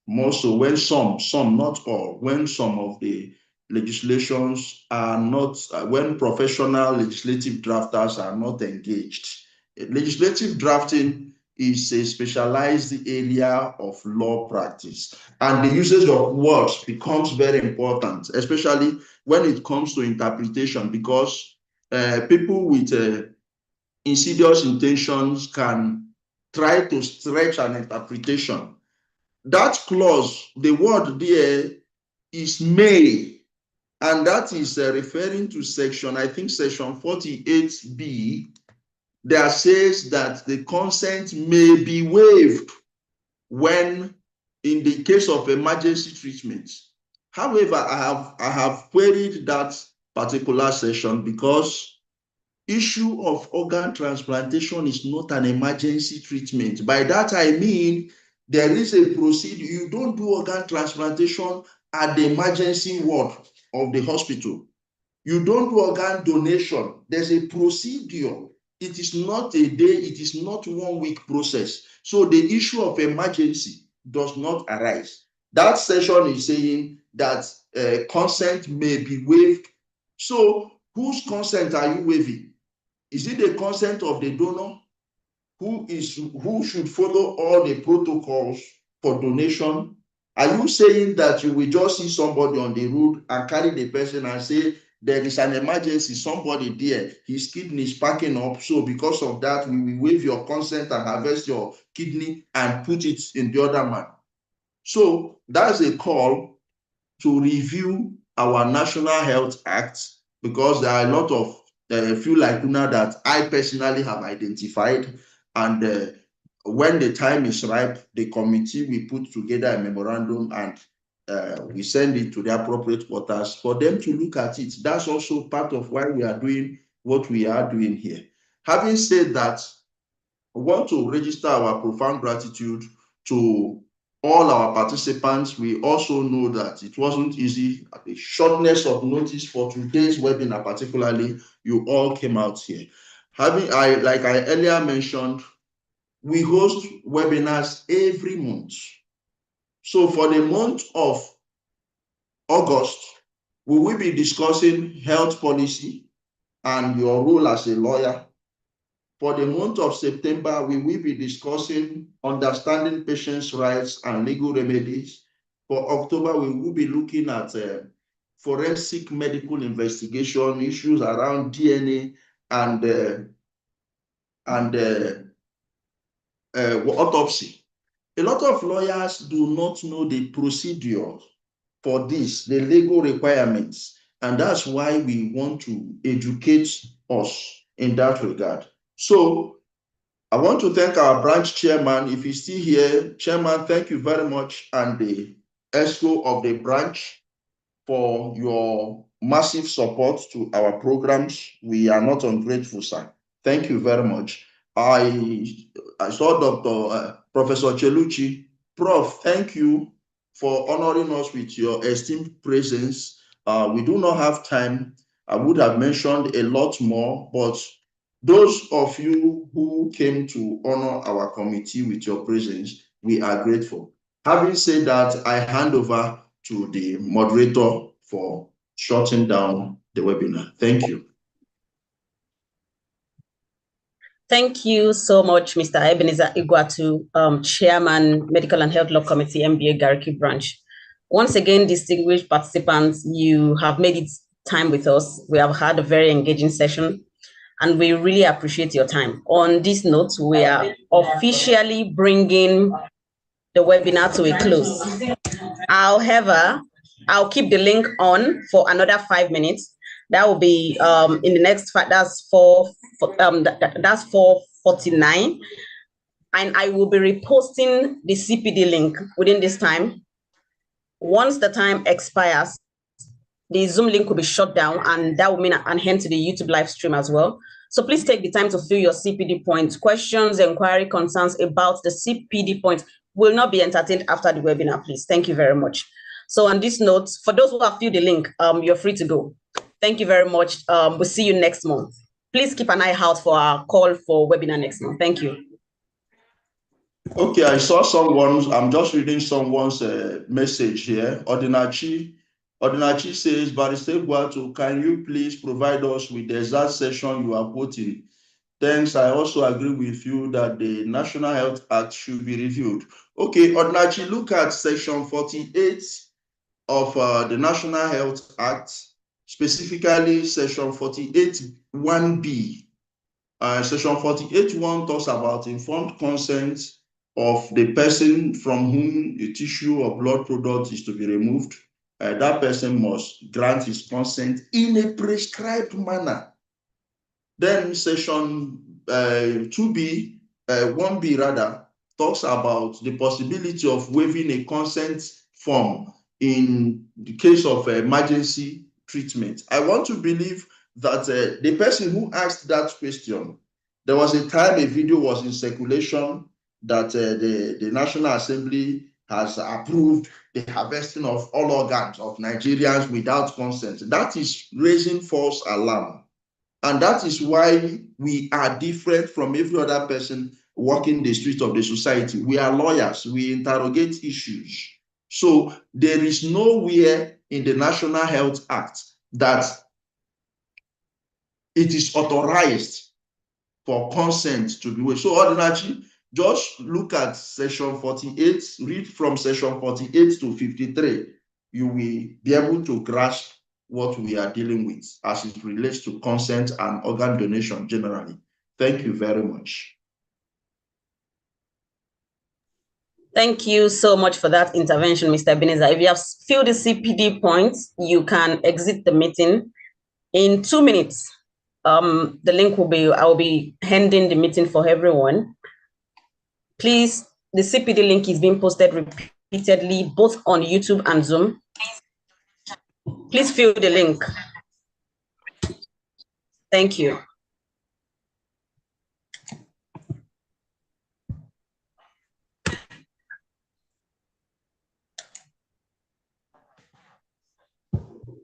More so when some, not all, when some of the legislations are not, when professional legislative drafters are not engaged. Legislative drafting is a specialized area of law practice, and the usage of words becomes very important, especially when it comes to interpretation, because people with insidious intentions can try to stretch an interpretation. That clause, the word there is may, and that is referring to section, I think section 48B, that says that the consent may be waived when in the case of emergency treatment. However, I have queried that particular section because issue of organ transplantation is not an emergency treatment. By that I mean there is a procedure. You don't do organ transplantation at the emergency ward of the hospital. You don't do organ donation. There's a procedure. It is not a day, it is not 1 week process. So the issue of emergency does not arise. That section is saying that consent may be waived. So whose consent are you waiving? Is it the consent of the donor who should follow all the protocols for donation? Are you saying that you will just see somebody on the road and carry the person and say there is an emergency, somebody there, his kidney is packing up, so because of that we will waive your consent and harvest your kidney and put it in the other man? So that's a call to review our National Health Act, because there are a lot of few lacuna that I personally have identified, and when the time is ripe, the committee will put together a memorandum and we send it to the appropriate quarters for them to look at it. That's also part of why we are doing what we are doing here. Having said that, I want to register our profound gratitude to all our participants. We also know that it wasn't easy. At the shortness of notice for today's webinar, particularly, you all came out here. Like I earlier mentioned, we host webinars every month. So for the month of August, we will be discussing health policy and your role as a lawyer. For the month of September, we will be discussing understanding patients' rights and legal remedies. For October, we will be looking at forensic medical investigation, issues around DNA and autopsy. A lot of lawyers do not know the procedure for this, the legal requirements, and that's why we want to educate us in that regard. So I want to thank our branch chairman. If he's still here, chairman, thank you very much, and the ESCO of the branch for your massive support to our programs. We are not ungrateful, sir. Thank you very much. I saw Dr. Professor Chelucci. Prof, thank you for honoring us with your esteemed presence. We do not have time. I would have mentioned a lot more, but those of you who came to honor our committee with your presence, We are grateful. Having said that, I hand over to the moderator for shutting down the webinar. Thank you. Thank you so much, Mr. Ebenezer Iguatu, Chairman, Medical and Health Law Committee, MBA Gariki Branch. Once again, distinguished participants, you have made it time with us. We have had a very engaging session, and we really appreciate your time. On this note, we are officially bringing the webinar to a close. However, I'll keep the link on for another 5 minutes. That will be in the next that's 4:49, and I will be reposting the CPD link within this time. Once the time expires, the Zoom link will be shut down, and that will mean an end to the YouTube live stream as well. So please take the time to fill your CPD points. Questions, inquiry, concerns about the CPD points will not be entertained after the webinar, please. Thank you very much. So on this note, for those who have filled the link, you're free to go. Thank you very much. We'll see you next month. Please keep an eye out for our call for webinar next month. Thank you. Okay, I saw someone's, I'm just reading someone's message here. Ordinachi says, Barrister Guato, can you please provide us with the exact session you are quoting? Thanks. I also agree with you that the National Health Act should be reviewed. Okay, Ordinachi, look at section 48 of the National Health Act, specifically section 48(1)(b). Section 48(1) talks about informed consent of the person from whom a tissue or blood product is to be removed. That person must grant his consent in a prescribed manner. Then section 2B, 1B rather, talks about the possibility of waiving a consent form in the case of emergency treatment. I want to believe that the person who asked that question, there was a time a video was in circulation that the National Assembly has approved the harvesting of all organs of Nigerians without consent. That is raising false alarm. And that is why we are different from every other person walking the streets of the society. We are lawyers. We interrogate issues. So there is nowhere in the National Health Act that it is authorized for consent to be waived. So ordinarily, just look at section 48, read from section 48 to 53. You will be able to grasp what we are dealing with as it relates to consent and organ donation generally. Thank you very much. Thank you so much for that intervention, Mr. Ebenezer. If you have filled the CPD points, you can exit the meeting in 2 minutes. The link will be, I will be handing the meeting for everyone. Please, the CPD link is being posted repeatedly, both on YouTube and Zoom. Please fill the link. Thank you.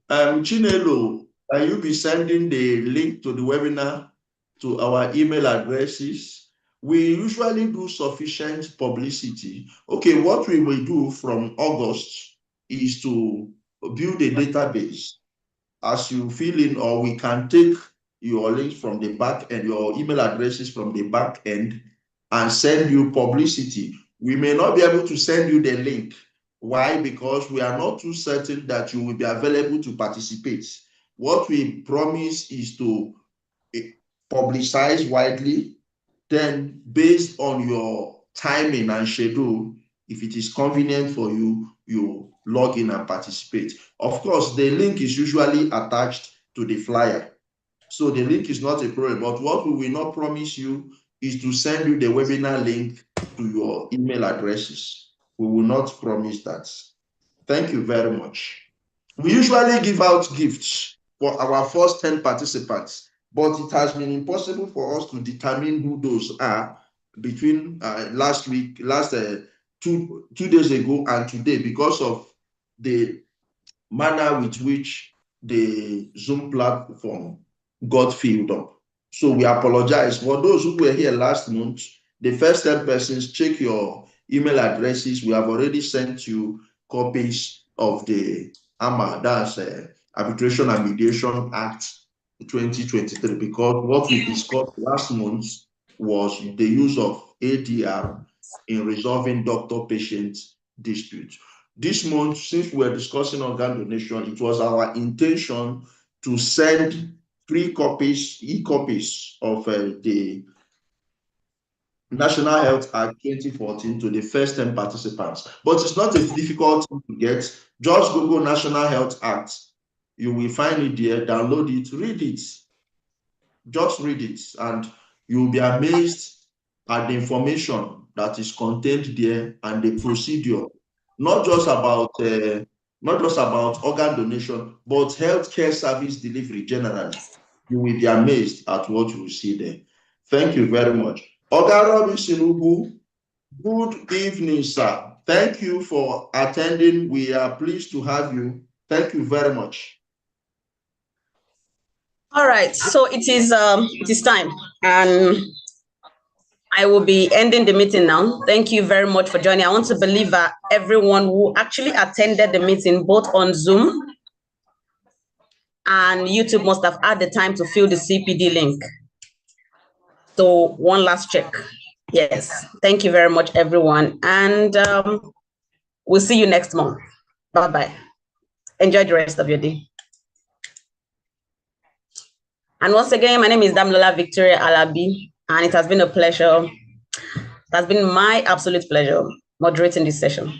Chinelo, can you be sending the link to the webinar to our email addresses? We usually do sufficient publicity. Okay, what we will do from August is to build a database. As you fill in, or we can take your links from the back end, your email addresses from the back end, and send you publicity. We may not be able to send you the link. Why? Because we are not too certain that you will be available to participate. What we promise is to publicize widely, then based on your timing and schedule, if it is convenient for you, you log in and participate. Of course, the link is usually attached to the flyer. So the link is not a problem, but what we will not promise you is to send you the webinar link to your email addresses. We will not promise that. Thank you very much. We usually give out gifts for our first 10 participants, but it has been impossible for us to determine who those are between last 2 days ago and today because of the manner with which the Zoom platform got filled up. So we apologize. For those who were here last month, the first 10 persons, check your email addresses. We have already sent you copies of the AMA, that's Arbitration and Mediation Act 2023, because what we discussed last month was the use of ADR in resolving doctor-patient disputes. This month, since we're discussing organ donation, it was our intention to send 3 copies, e-copies of the National Health Act 2014 to the first 10 participants. But it's not a difficult thing to get. Just Google National Health Act. You will find it there, download it, read it. Just read it, and you'll be amazed at the information that is contained there and the procedure, not just about organ donation, but healthcare service delivery generally. You will be amazed at what you will see there. Thank you very much. Oga Robinson Ubu, good evening, sir. Thank you for attending. We are pleased to have you. Thank you very much. All right, so it is time, and I will be ending the meeting now. Thank you very much for joining. I want to believe that everyone who actually attended the meeting, both on Zoom and YouTube, must have had the time to fill the CPD link. So one last check. Yes, thank you very much, everyone. And we'll see you next month. Bye-bye. Enjoy the rest of your day. And once again, my name is Damlola Victoria Alabi, and it has been a pleasure. It has been my absolute pleasure moderating this session.